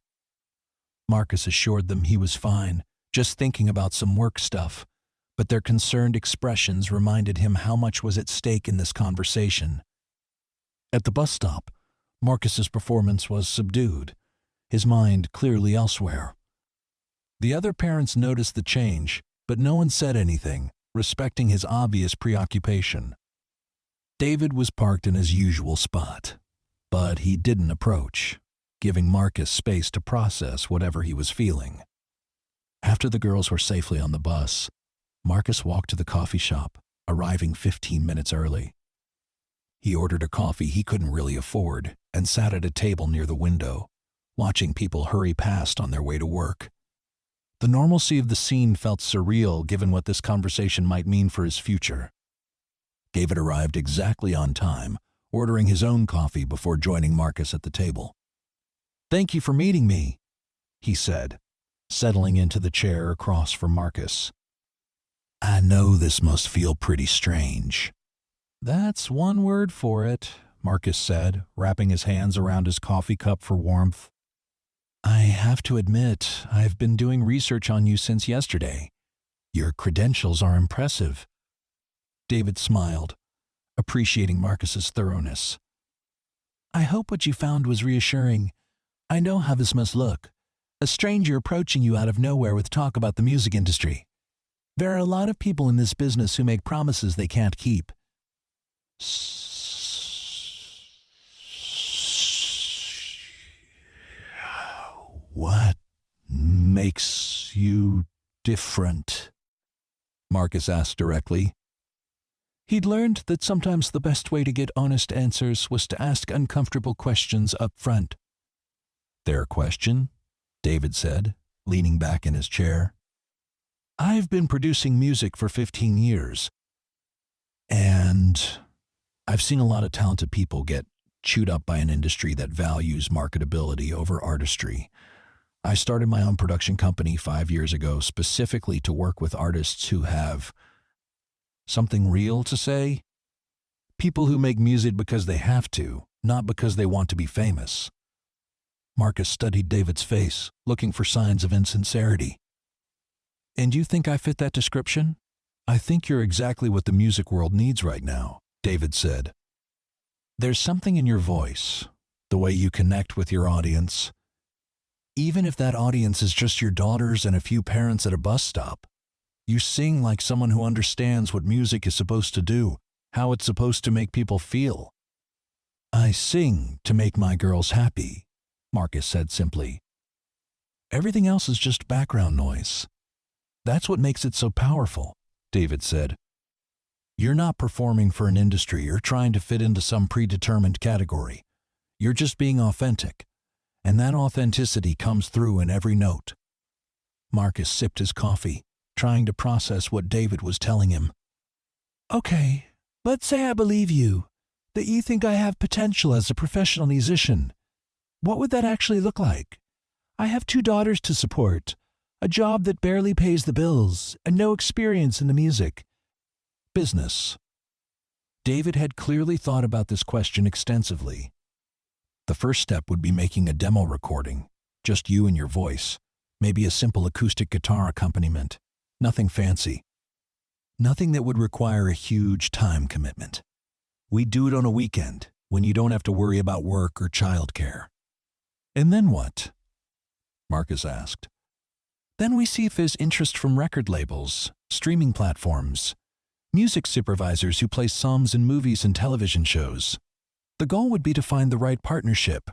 Marcus assured them he was fine, just thinking about some work stuff, but their concerned expressions reminded him how much was at stake in this conversation. At the bus stop, Marcus's performance was subdued, his mind clearly elsewhere. The other parents noticed the change, but no one said anything, respecting his obvious preoccupation. David was parked in his usual spot, but he didn't approach, giving Marcus space to process whatever he was feeling. After the girls were safely on the bus, Marcus walked to the coffee shop, arriving 15 minutes early. He ordered a coffee he couldn't really afford and sat at a table near the window, watching people hurry past on their way to work. The normalcy of the scene felt surreal given what this conversation might mean for his future. David arrived exactly on time, ordering his own coffee before joining Marcus at the table. "Thank you for meeting me," he said, settling into the chair across from Marcus. "I know this must feel pretty strange." "That's one word for it," Marcus said, wrapping his hands around his coffee cup for warmth. "I have to admit, I've been doing research on you since yesterday. Your credentials are impressive." David smiled, appreciating Marcus's thoroughness. "I hope what you found was reassuring. I know how this must look. A stranger approaching you out of nowhere with talk about the music industry. There are a lot of people in this business who make promises they can't keep." "What makes you different?" Marcus asked directly. He'd learned that sometimes the best way to get honest answers was to ask uncomfortable questions up front. "Their question?" David said, leaning back in his chair. "I've been producing music for 15 years, and I've seen a lot of talented people get chewed up by an industry that values marketability over artistry. I started my own production company 5 years ago specifically to work with artists who have something real to say. People who make music because they have to, not because they want to be famous." Marcus studied David's face, looking for signs of insincerity. "And you think I fit that description?" "I think you're exactly what the music world needs right now," David said. "There's something in your voice, the way you connect with your audience. Even if that audience is just your daughters and a few parents at a bus stop, you sing like someone who understands what music is supposed to do, how it's supposed to make people feel." "I sing to make my girls happy," Marcus said simply. "Everything else is just background noise. That's what makes it so powerful," David said. "You're not performing for an industry or trying to fit into some predetermined category. You're just being authentic, and that authenticity comes through in every note." Marcus sipped his coffee, trying to process what David was telling him. "Okay, let's say I believe you, that you think I have potential as a professional musician. What would that actually look like? I have 2 daughters to support, a job that barely pays the bills, and no experience in the music business." David had clearly thought about this question extensively. The first step would be making a demo recording, just you and your voice, maybe a simple acoustic guitar accompaniment, nothing fancy. Nothing that would require a huge time commitment. We'd do it on a weekend, when you don't have to worry about work or childcare. "And then what?" Marcus asked. "Then we see if there's interest from record labels, streaming platforms, music supervisors who play songs in movies and television shows. The goal would be to find the right partnership,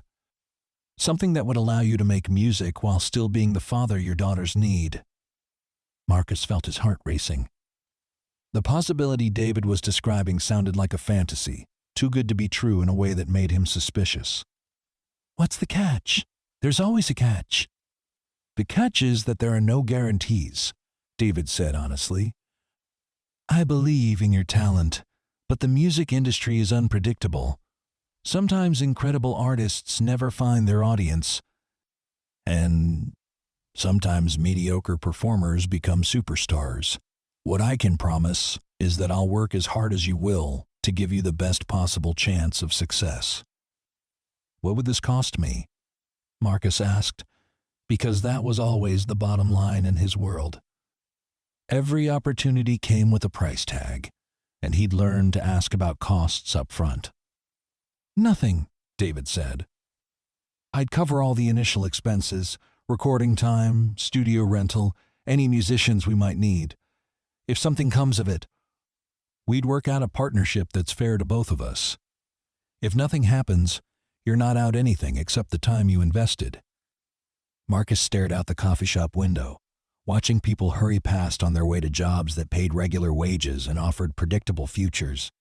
something that would allow you to make music while still being the father your daughters need." Marcus felt his heart racing. The possibility David was describing sounded like a fantasy, too good to be true in a way that made him suspicious. "What's the catch?" "There's always a catch." "The catch is that there are no guarantees," David said honestly. "I believe in your talent, but the music industry is unpredictable. Sometimes incredible artists never find their audience, and sometimes mediocre performers become superstars. What I can promise is that I'll work as hard as you will to give you the best possible chance of success." "What would this cost me?" Marcus asked, because that was always the bottom line in his world. Every opportunity came with a price tag, and he'd learned to ask about costs up front. "Nothing," David said. "I'd cover all the initial expenses, recording time, studio rental, any musicians we might need. If something comes of it, we'd work out a partnership that's fair to both of us. If nothing happens, you're not out anything except the time you invested." Marcus stared out the coffee shop window, watching people hurry past on their way to jobs that paid regular wages and offered predictable futures.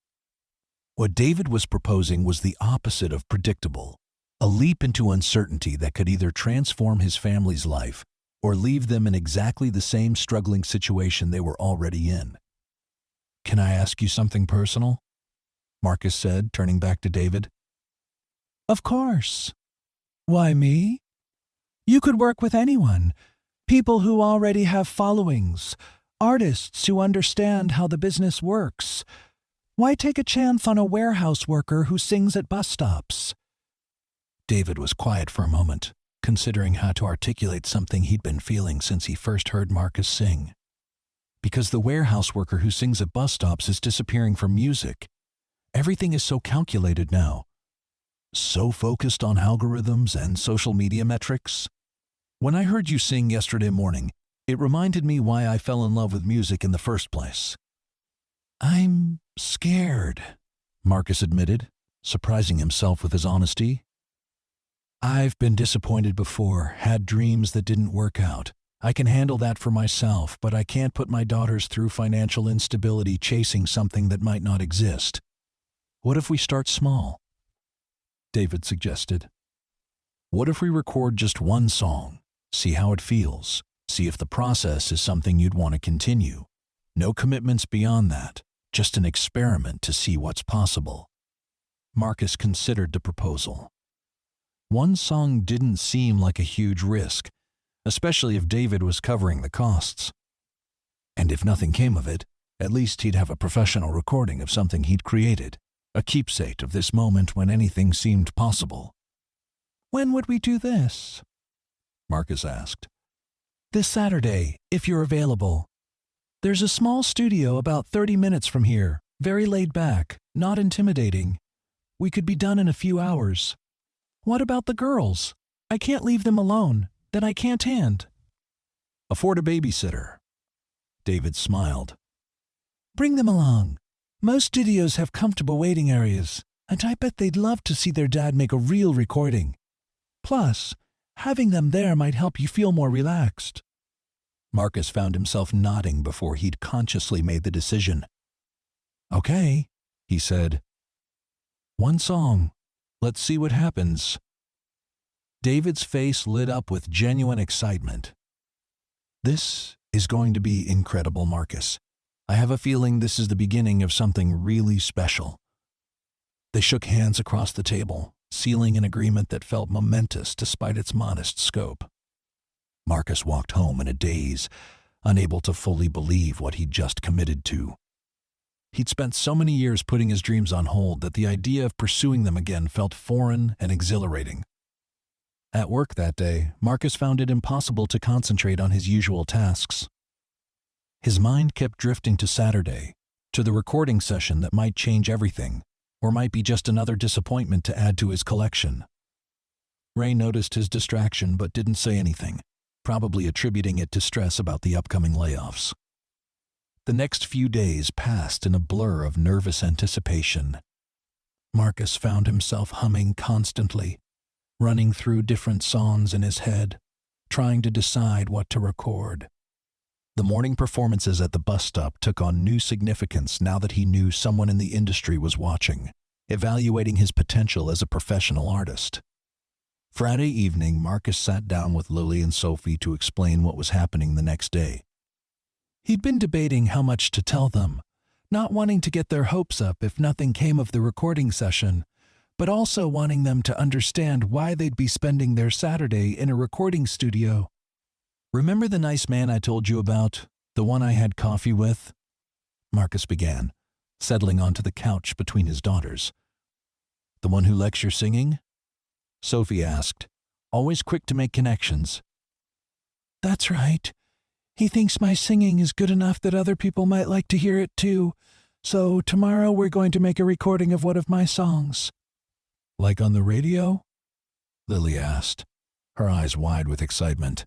What David was proposing was the opposite of predictable, a leap into uncertainty that could either transform his family's life or leave them in exactly the same struggling situation they were already in. "Can I ask you something personal?" Marcus said, turning back to David. "Of course. Why me? You could work with anyone. People who already have followings, artists who understand how the business works. Why take a chance on a warehouse worker who sings at bus stops?" David was quiet for a moment, considering how to articulate something he'd been feeling since he first heard Marcus sing. Because the warehouse worker who sings at bus stops is disappearing from music. Everything is so calculated now. So focused on algorithms and social media metrics. When I heard you sing yesterday morning, it reminded me why I fell in love with music in the first place. "I'm scared," Marcus admitted, surprising himself with his honesty. "I've been disappointed before, had dreams that didn't work out. I can handle that for myself, but I can't put my daughters through financial instability chasing something that might not exist. What if we start small?" David suggested. "What if we record just one song, see how it feels, see if the process is something you'd want to continue? No commitments beyond that, just an experiment to see what's possible." Marcus considered the proposal. One song didn't seem like a huge risk, especially if David was covering the costs. And if nothing came of it, at least he'd have a professional recording of something he'd created, a keepsake of this moment when anything seemed possible. "When would we do this?" Marcus asked. "This Saturday, if you're available. There's a small studio about 30 minutes from here, very laid back, not intimidating. We could be done in a few hours." "What about the girls? I can't leave them alone. Then I can't hand." "Afford a babysitter." David smiled. "Bring them along. Most studios have comfortable waiting areas, and I bet they'd love to see their dad make a real recording. Plus, having them there might help you feel more relaxed." Marcus found himself nodding before he'd consciously made the decision. "Okay," he said. "One song. Let's see what happens." David's face lit up with genuine excitement. "This is going to be incredible, Marcus. I have a feeling this is the beginning of something really special." They shook hands across the table, sealing an agreement that felt momentous despite its modest scope. Marcus walked home in a daze, unable to fully believe what he'd just committed to. He'd spent so many years putting his dreams on hold that the idea of pursuing them again felt foreign and exhilarating. At work that day, Marcus found it impossible to concentrate on his usual tasks. His mind kept drifting to Saturday, to the recording session that might change everything, or might be just another disappointment to add to his collection. Ray noticed his distraction but didn't say anything, probably attributing it to stress about the upcoming layoffs. The next few days passed in a blur of nervous anticipation. Marcus found himself humming constantly, running through different songs in his head, trying to decide what to record. The morning performances at the bus stop took on new significance now that he knew someone in the industry was watching, evaluating his potential as a professional artist. Friday evening, Marcus sat down with Lily and Sophie to explain what was happening the next day. He'd been debating how much to tell them, not wanting to get their hopes up if nothing came of the recording session, but also wanting them to understand why they'd be spending their Saturday in a recording studio. "Remember the nice man I told you about, the one I had coffee with?" Marcus began, settling onto the couch between his daughters. "The one who likes your singing?" Sophie asked, always quick to make connections. That's right. He thinks my singing is good enough that other people might like to hear it too. So tomorrow we're going to make a recording of one of my songs." "Like on the radio?" Lily asked, her eyes wide with excitement.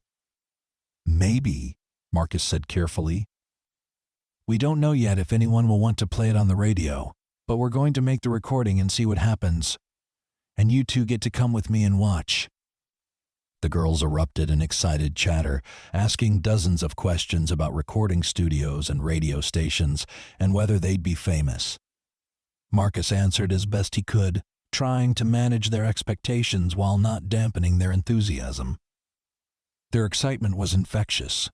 "Maybe," Marcus said carefully. "We don't know yet if anyone will want to play it on the radio, but we're going to make the recording and see what happens. And you two get to come with me and watch." The girls erupted in excited chatter, asking dozens of questions about recording studios and radio stations and whether they'd be famous. Marcus answered as best he could, trying to manage their expectations while not dampening their enthusiasm. Their excitement was infectious,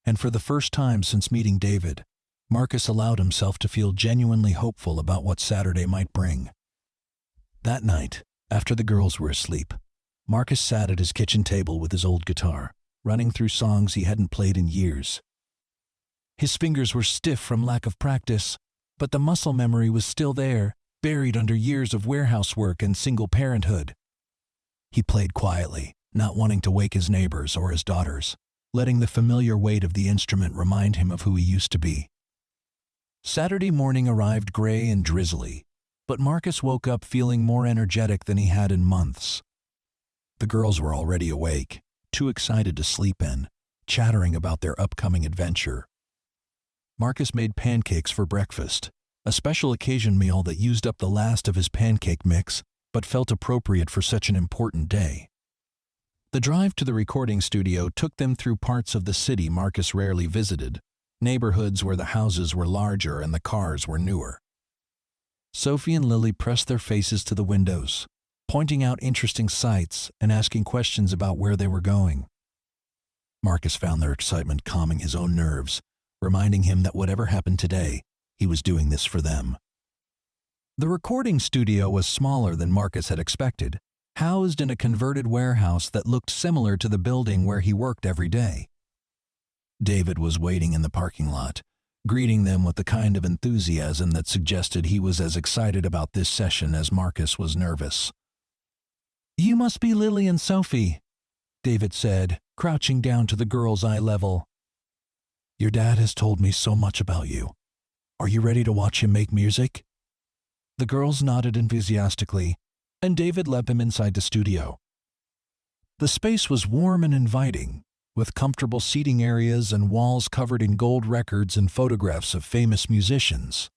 and for the first time since meeting David, Marcus allowed himself to feel genuinely hopeful about what Saturday might bring. That night, after the girls were asleep, Marcus sat at his kitchen table with his old guitar, running through songs he hadn't played in years. His fingers were stiff from lack of practice, but the muscle memory was still there, buried under years of warehouse work and single parenthood. He played quietly, not wanting to wake his neighbors or his daughters, letting the familiar weight of the instrument remind him of who he used to be. Saturday morning arrived gray and drizzly, but Marcus woke up feeling more energetic than he had in months. The girls were already awake, too excited to sleep in, chattering about their upcoming adventure. Marcus made pancakes for breakfast, a special occasion meal that used up the last of his pancake mix, but felt appropriate for such an important day. The drive to the recording studio took them through parts of the city Marcus rarely visited, neighborhoods where the houses were larger and the cars were newer. Sophie and Lily pressed their faces to the windows, pointing out interesting sights and asking questions about where they were going. Marcus found their excitement calming his own nerves, reminding him that whatever happened today, he was doing this for them. The recording studio was smaller than Marcus had expected, housed in a converted warehouse that looked similar to the building where he worked every day. David was waiting in the parking lot, greeting them with the kind of enthusiasm that suggested he was as excited about this session as Marcus was nervous. "You must be Lily and Sophie," David said, crouching down to the girl's eye level. "Your dad has told me so much about you. Are you ready to watch him make music?" The girls nodded enthusiastically, and David led them inside the studio. The space was warm and inviting, with comfortable seating areas and walls covered in gold records and photographs of famous musicians.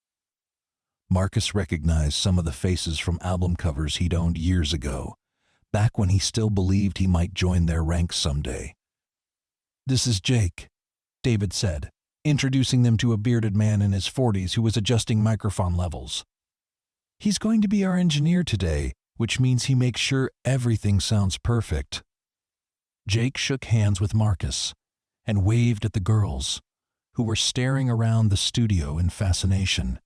Marcus recognized some of the faces from album covers he'd owned years ago, back when he still believed he might join their ranks someday. "This is Jake," David said, introducing them to a bearded man in his 40s who was adjusting microphone levels. "He's going to be our engineer today, which means he makes sure everything sounds perfect." Jake shook hands with Marcus and waved at the girls, who were staring around the studio in fascination.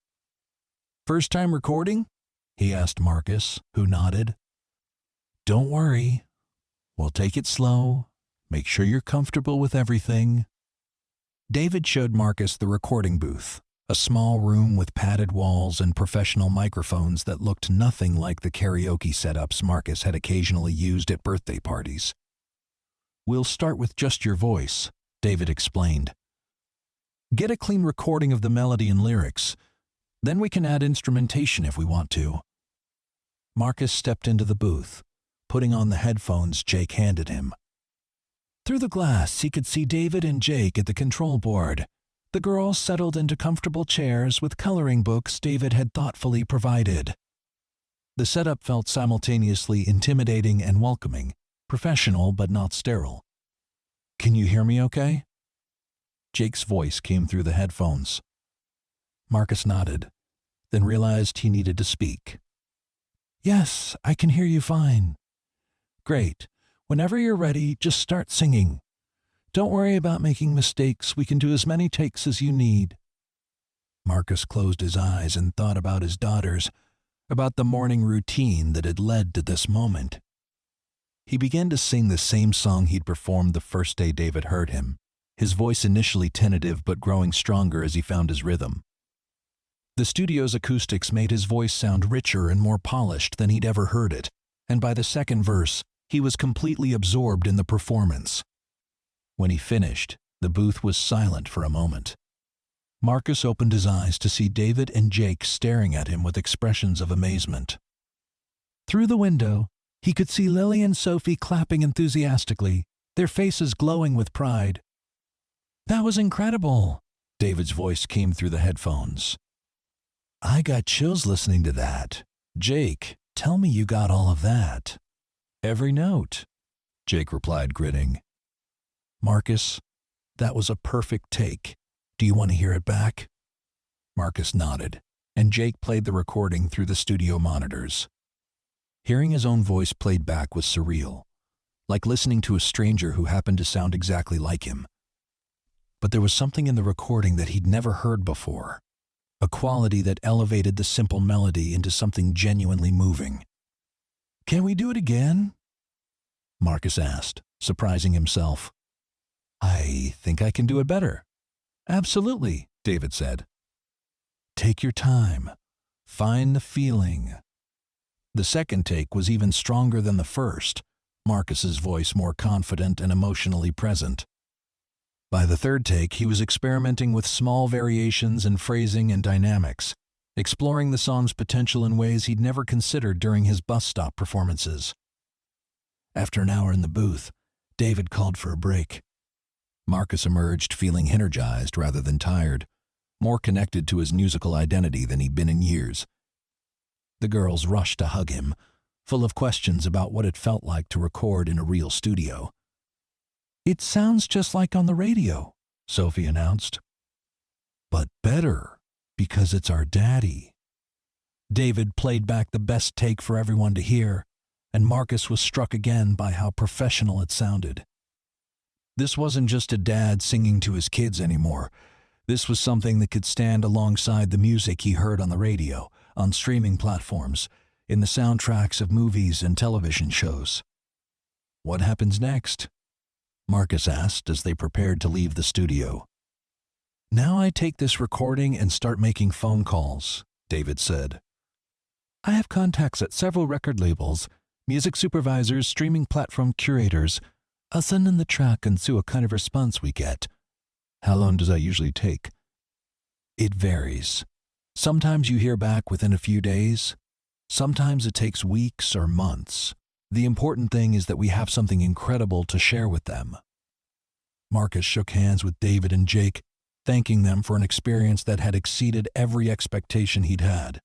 "First time recording?" he asked Marcus, who nodded. "Don't worry. We'll take it slow. Make sure you're comfortable with everything." David showed Marcus the recording booth, a small room with padded walls and professional microphones that looked nothing like the karaoke setups Marcus had occasionally used at birthday parties. "We'll start with just your voice," David explained. "Get a clean recording of the melody and lyrics. Then we can add instrumentation if we want to." Marcus stepped into the booth, putting on the headphones Jake handed him. Through the glass, he could see David and Jake at the control board. The girls settled into comfortable chairs with coloring books David had thoughtfully provided. The setup felt simultaneously intimidating and welcoming, professional but not sterile. "Can you hear me okay?" Jake's voice came through the headphones. Marcus nodded, then realized he needed to speak. "Yes, I can hear you fine." "Great. Whenever you're ready, just start singing. Don't worry about making mistakes. We can do as many takes as you need." Marcus closed his eyes and thought about his daughters, about the morning routine that had led to this moment. He began to sing the same song he'd performed the first day David heard him, his voice initially tentative but growing stronger as he found his rhythm. The studio's acoustics made his voice sound richer and more polished than he'd ever heard it, and by the second verse, he was completely absorbed in the performance. When he finished, the booth was silent for a moment. Marcus opened his eyes to see David and Jake staring at him with expressions of amazement. Through the window, he could see Lily and Sophie clapping enthusiastically, their faces glowing with pride. "That was incredible," David's voice came through the headphones. "I got chills listening to that. Jake, tell me you got all of that." "Every note," Jake replied, grinning. "Marcus, that was a perfect take. Do you want to hear it back?" Marcus nodded, and Jake played the recording through the studio monitors. Hearing his own voice played back was surreal, like listening to a stranger who happened to sound exactly like him. But there was something in the recording that he'd never heard before, a quality that elevated the simple melody into something genuinely moving. "Can we do it again?" Marcus asked, surprising himself. "I think I can do it better." "Absolutely," David said. "Take your time. Find the feeling." The second take was even stronger than the first, Marcus's voice more confident and emotionally present. By the third take, he was experimenting with small variations in phrasing and dynamics, exploring the song's potential in ways he'd never considered during his bus stop performances. After an hour in the booth, David called for a break. Marcus emerged feeling energized rather than tired, more connected to his musical identity than he'd been in years. The girls rushed to hug him, full of questions about what it felt like to record in a real studio. "It sounds just like on the radio," Sophie announced. "But better, because it's our daddy." David played back the best take for everyone to hear, and Marcus was struck again by how professional it sounded. This wasn't just a dad singing to his kids anymore. This was something that could stand alongside the music he heard on the radio, on streaming platforms, in the soundtracks of movies and television shows. "What happens next?" Marcus asked as they prepared to leave the studio. "Now I take this recording and start making phone calls," David said. "I have contacts at several record labels, music supervisors, streaming platform curators. I'll send in the track and see what kind of response we get." "How long does that usually take?" "It varies. Sometimes you hear back within a few days. Sometimes it takes weeks or months. The important thing is that we have something incredible to share with them." Marcus shook hands with David and Jake, thanking them for an experience that had exceeded every expectation he'd had.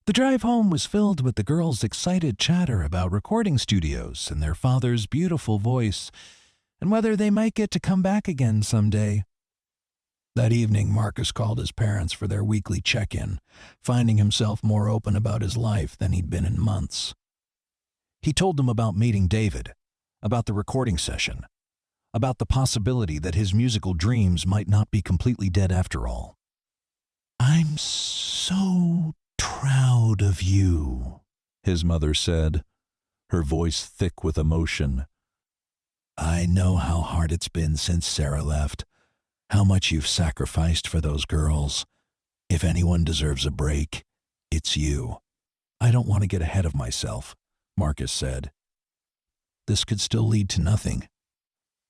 The drive home was filled with the girls' excited chatter about recording studios and their father's beautiful voice, and whether they might get to come back again someday. That evening, Marcus called his parents for their weekly check-in, finding himself more open about his life than he'd been in months. He told them about meeting David, about the recording session, about the possibility that his musical dreams might not be completely dead after all. "I'm so proud of you," his mother said, her voice thick with emotion. "I know how hard it's been since Sarah left, how much you've sacrificed for those girls. If anyone deserves a break, it's you." "I don't want to get ahead of myself," Marcus said. "This could still lead to nothing.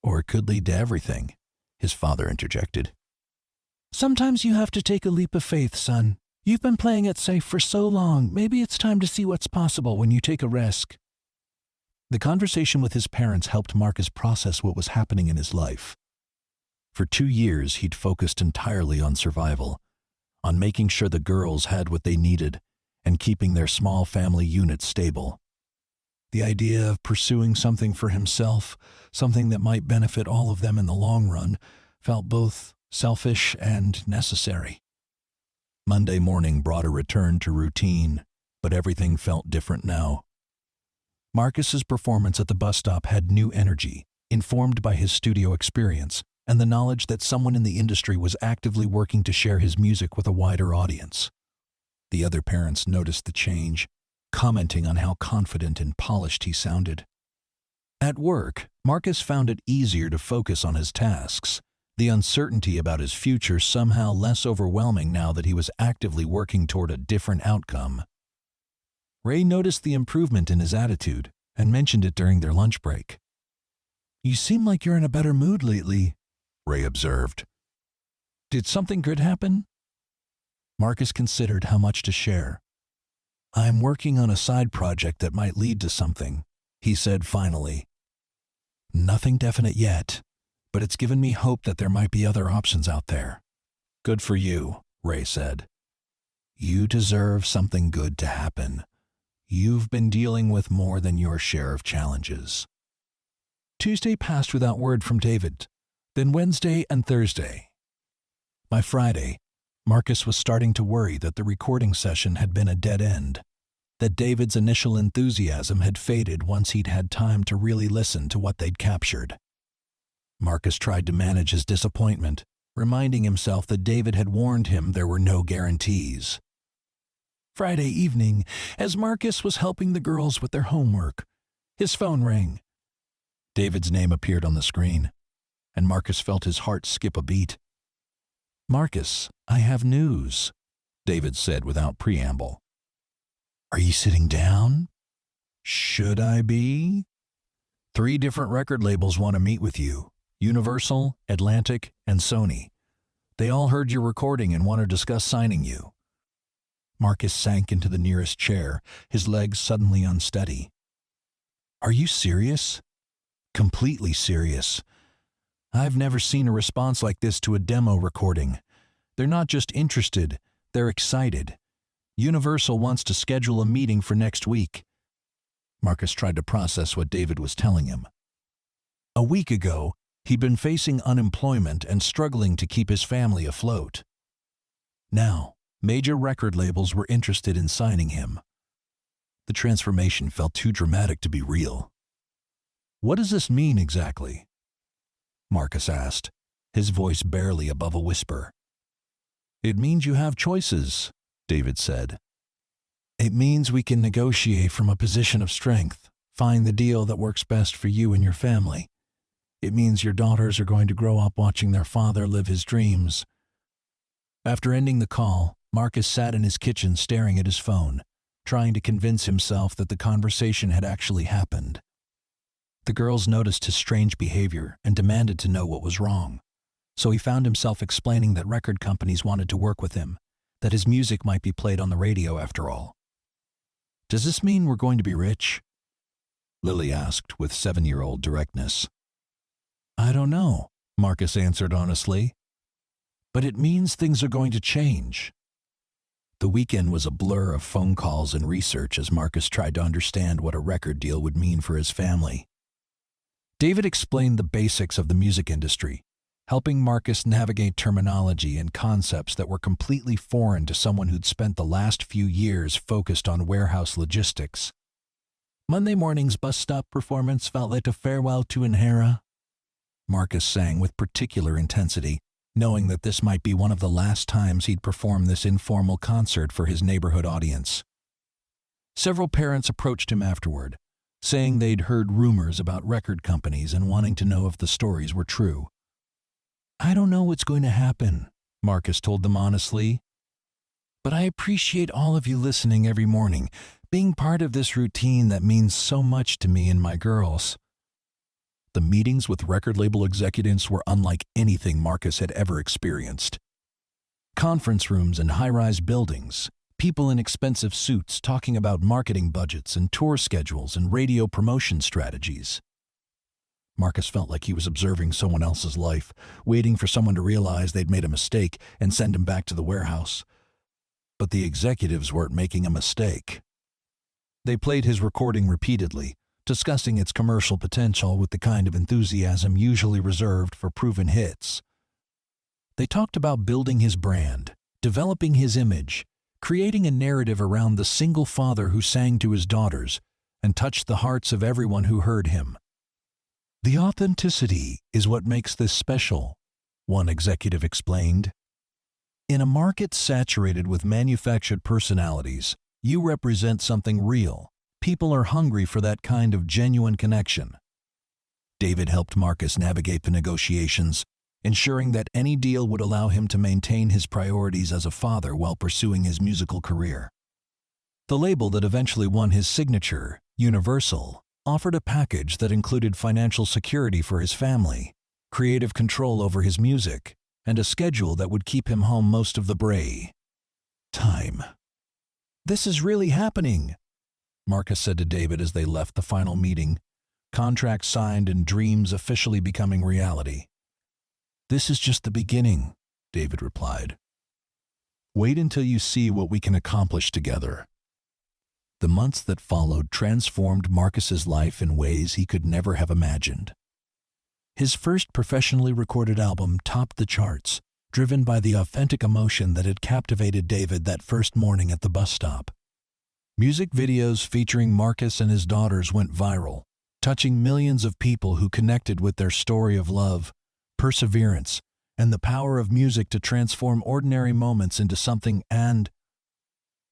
Or it could lead to everything," his father interjected. "Sometimes you have to take a leap of faith, son. You've been playing it safe for so long. Maybe it's time to see what's possible when you take a risk." The conversation with his parents helped Marcus process what was happening in his life. For 2 years, he'd focused entirely on survival, on making sure the girls had what they needed, and keeping their small family unit stable. The idea of pursuing something for himself, something that might benefit all of them in the long run, felt both selfish and necessary. Monday morning brought a return to routine, but everything felt different now. Marcus's performance at the bus stop had new energy, informed by his studio experience and the knowledge that someone in the industry was actively working to share his music with a wider audience. The other parents noticed the change, commenting on how confident and polished he sounded. At work, Marcus found it easier to focus on his tasks, the uncertainty about his future somehow less overwhelming now that he was actively working toward a different outcome. Ray noticed the improvement in his attitude and mentioned it during their lunch break. You seem like you're in a better mood lately, Ray observed. Did something good happen? Marcus considered how much to share. I'm working on a side project that might lead to something, he said finally. Nothing definite yet, but it's given me hope that there might be other options out there. Good for you, Ray said. You deserve something good to happen. You've been dealing with more than your share of challenges. Tuesday passed without word from David, then Wednesday and Thursday. By Friday, Marcus was starting to worry that the recording session had been a dead end, that David's initial enthusiasm had faded once he'd had time to really listen to what they'd captured. Marcus tried to manage his disappointment, reminding himself that David had warned him there were no guarantees. Friday evening, as Marcus was helping the girls with their homework, his phone rang. David's name appeared on the screen, and Marcus felt his heart skip a beat. Marcus, I have news, David said without preamble. Are you sitting down? Should I be? 3 different record labels want to meet with you. Universal, Atlantic, and Sony. They all heard your recording and want to discuss signing you. Marcus sank into the nearest chair, his legs suddenly unsteady. Are you serious? Completely serious. I've never seen a response like this to a demo recording. They're not just interested, they're excited. Universal wants to schedule a meeting for next week. Marcus tried to process what David was telling him. A week ago, he'd been facing unemployment and struggling to keep his family afloat. Now, major record labels were interested in signing him. The transformation felt too dramatic to be real. What does this mean exactly? Marcus asked, his voice barely above a whisper. It means you have choices, David said. It means we can negotiate from a position of strength, find the deal that works best for you and your family. It means your daughters are going to grow up watching their father live his dreams. After ending the call, Marcus sat in his kitchen staring at his phone, trying to convince himself that the conversation had actually happened. The girls noticed his strange behavior and demanded to know what was wrong, so he found himself explaining that record companies wanted to work with him, that his music might be played on the radio after all. Does this mean we're going to be rich? Lily asked with 7-year-old directness. I don't know, Marcus answered honestly. But it means things are going to change. The weekend was a blur of phone calls and research as Marcus tried to understand what a record deal would mean for his family. David explained the basics of the music industry, helping Marcus navigate terminology and concepts that were completely foreign to someone who'd spent the last few years focused on warehouse logistics. Monday morning's bus stop performance felt like a farewell to an era, Marcus sang with particular intensity, knowing that this might be one of the last times he'd perform this informal concert for his neighborhood audience. Several parents approached him afterward, saying they'd heard rumors about record companies and wanting to know if the stories were true. I don't know what's going to happen, Marcus told them honestly. But I appreciate all of you listening every morning, being part of this routine that means so much to me and my girls. The meetings with record label executives were unlike anything Marcus had ever experienced. Conference rooms in high-rise buildings, people in expensive suits talking about marketing budgets and tour schedules and radio promotion strategies. Marcus felt like he was observing someone else's life, waiting for someone to realize they'd made a mistake and send him back to the warehouse. But the executives weren't making a mistake. They played his recording repeatedly, discussing its commercial potential with the kind of enthusiasm usually reserved for proven hits. They talked about building his brand, developing his image, creating a narrative around the single father who sang to his daughters and touched the hearts of everyone who heard him. The authenticity is what makes this special, one executive explained. In a market saturated with manufactured personalities, you represent something real. People are hungry for that kind of genuine connection. David helped Marcus navigate the negotiations, ensuring that any deal would allow him to maintain his priorities as a father while pursuing his musical career. The label that eventually won his signature, Universal, offered a package that included financial security for his family, creative control over his music, and a schedule that would keep him home most of the time. "This is really happening," Marcus said to David as they left the final meeting, contracts signed and dreams officially becoming reality. "This is just the beginning," David replied. "Wait until you see what we can accomplish together." The months that followed transformed Marcus's life in ways he could never have imagined. His first professionally recorded album topped the charts, driven by the authentic emotion that had captivated David that first morning at the bus stop. Music videos featuring Marcus and his daughters went viral, touching millions of people who connected with their story of love, perseverance, and the power of music to transform ordinary moments into something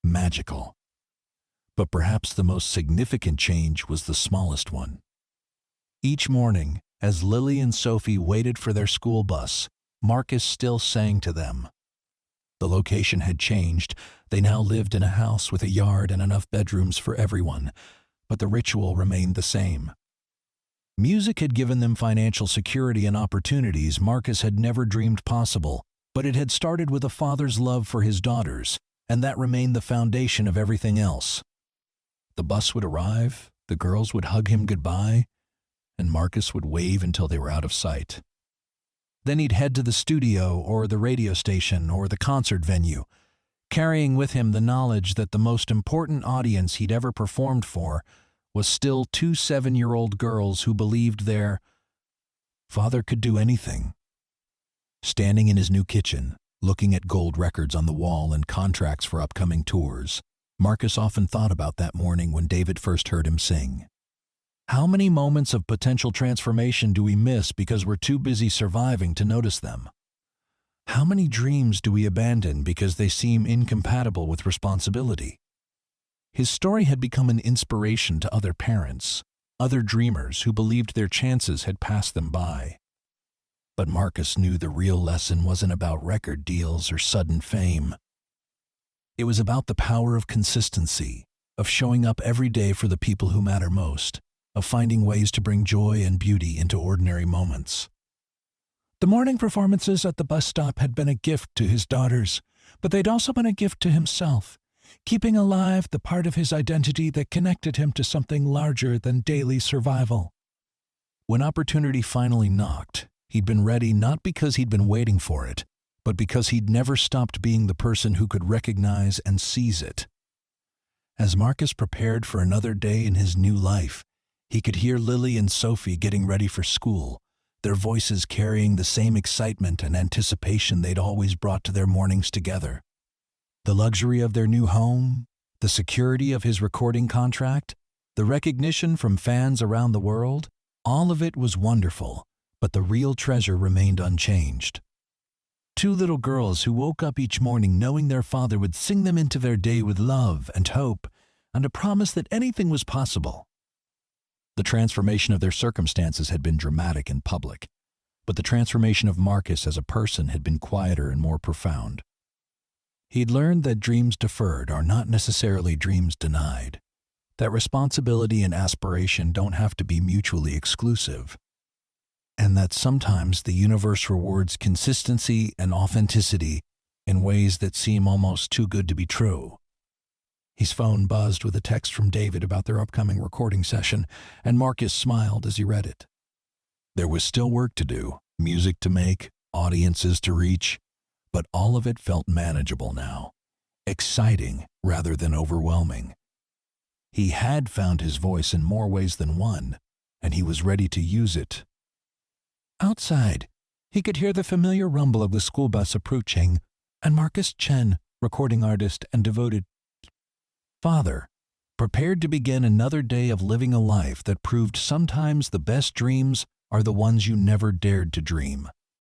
magical. But perhaps the most significant change was the smallest one. Each morning, as Lily and Sophie waited for their school bus, Marcus still sang to them. The location had changed. They now lived in a house with a yard and enough bedrooms for everyone, but the ritual remained the same. Music had given them financial security and opportunities Marcus had never dreamed possible, but it had started with a father's love for his daughters, and that remained the foundation of everything else. The bus would arrive, the girls would hug him goodbye, and Marcus would wave until they were out of sight. Then he'd head to the studio or the radio station or the concert venue, carrying with him the knowledge that the most important audience he'd ever performed for was still two 7-year-old girls who believed their father could do anything. Standing in his new kitchen, looking at gold records on the wall and contracts for upcoming tours, Marcus often thought about that morning when David first heard him sing. How many moments of potential transformation do we miss because we're too busy surviving to notice them? How many dreams do we abandon because they seem incompatible with responsibility? His story had become an inspiration to other parents, other dreamers who believed their chances had passed them by. But Marcus knew the real lesson wasn't about record deals or sudden fame. It was about the power of consistency, of showing up every day for the people who matter most, of finding ways to bring joy and beauty into ordinary moments. The morning performances at the bus stop had been a gift to his daughters, but they'd also been a gift to himself, keeping alive the part of his identity that connected him to something larger than daily survival. When opportunity finally knocked, he'd been ready not because he'd been waiting for it, but because he'd never stopped being the person who could recognize and seize it. As Marcus prepared for another day in his new life, he could hear Lily and Sophie getting ready for school, their voices carrying the same excitement and anticipation they'd always brought to their mornings together. The luxury of their new home, the security of his recording contract, the recognition from fans around the world, all of it was wonderful, but the real treasure remained unchanged. Two little girls who woke up each morning knowing their father would sing them into their day with love and hope and a promise that anything was possible. The transformation of their circumstances had been dramatic and public, but the transformation of Marcus as a person had been quieter and more profound. He'd learned that dreams deferred are not necessarily dreams denied, that responsibility and aspiration don't have to be mutually exclusive, and that sometimes the universe rewards consistency and authenticity in ways that seem almost too good to be true. His phone buzzed with a text from David about their upcoming recording session, and Marcus smiled as he read it. There was still work to do, music to make, audiences to reach, but all of it felt manageable now, exciting rather than overwhelming. He had found his voice in more ways than one, and he was ready to use it. Outside, he could hear the familiar rumble of the school bus approaching, and Marcus Chen, recording artist and devoted father, prepared to begin another day of living a life that proved sometimes the best dreams are the ones you never dared to dream.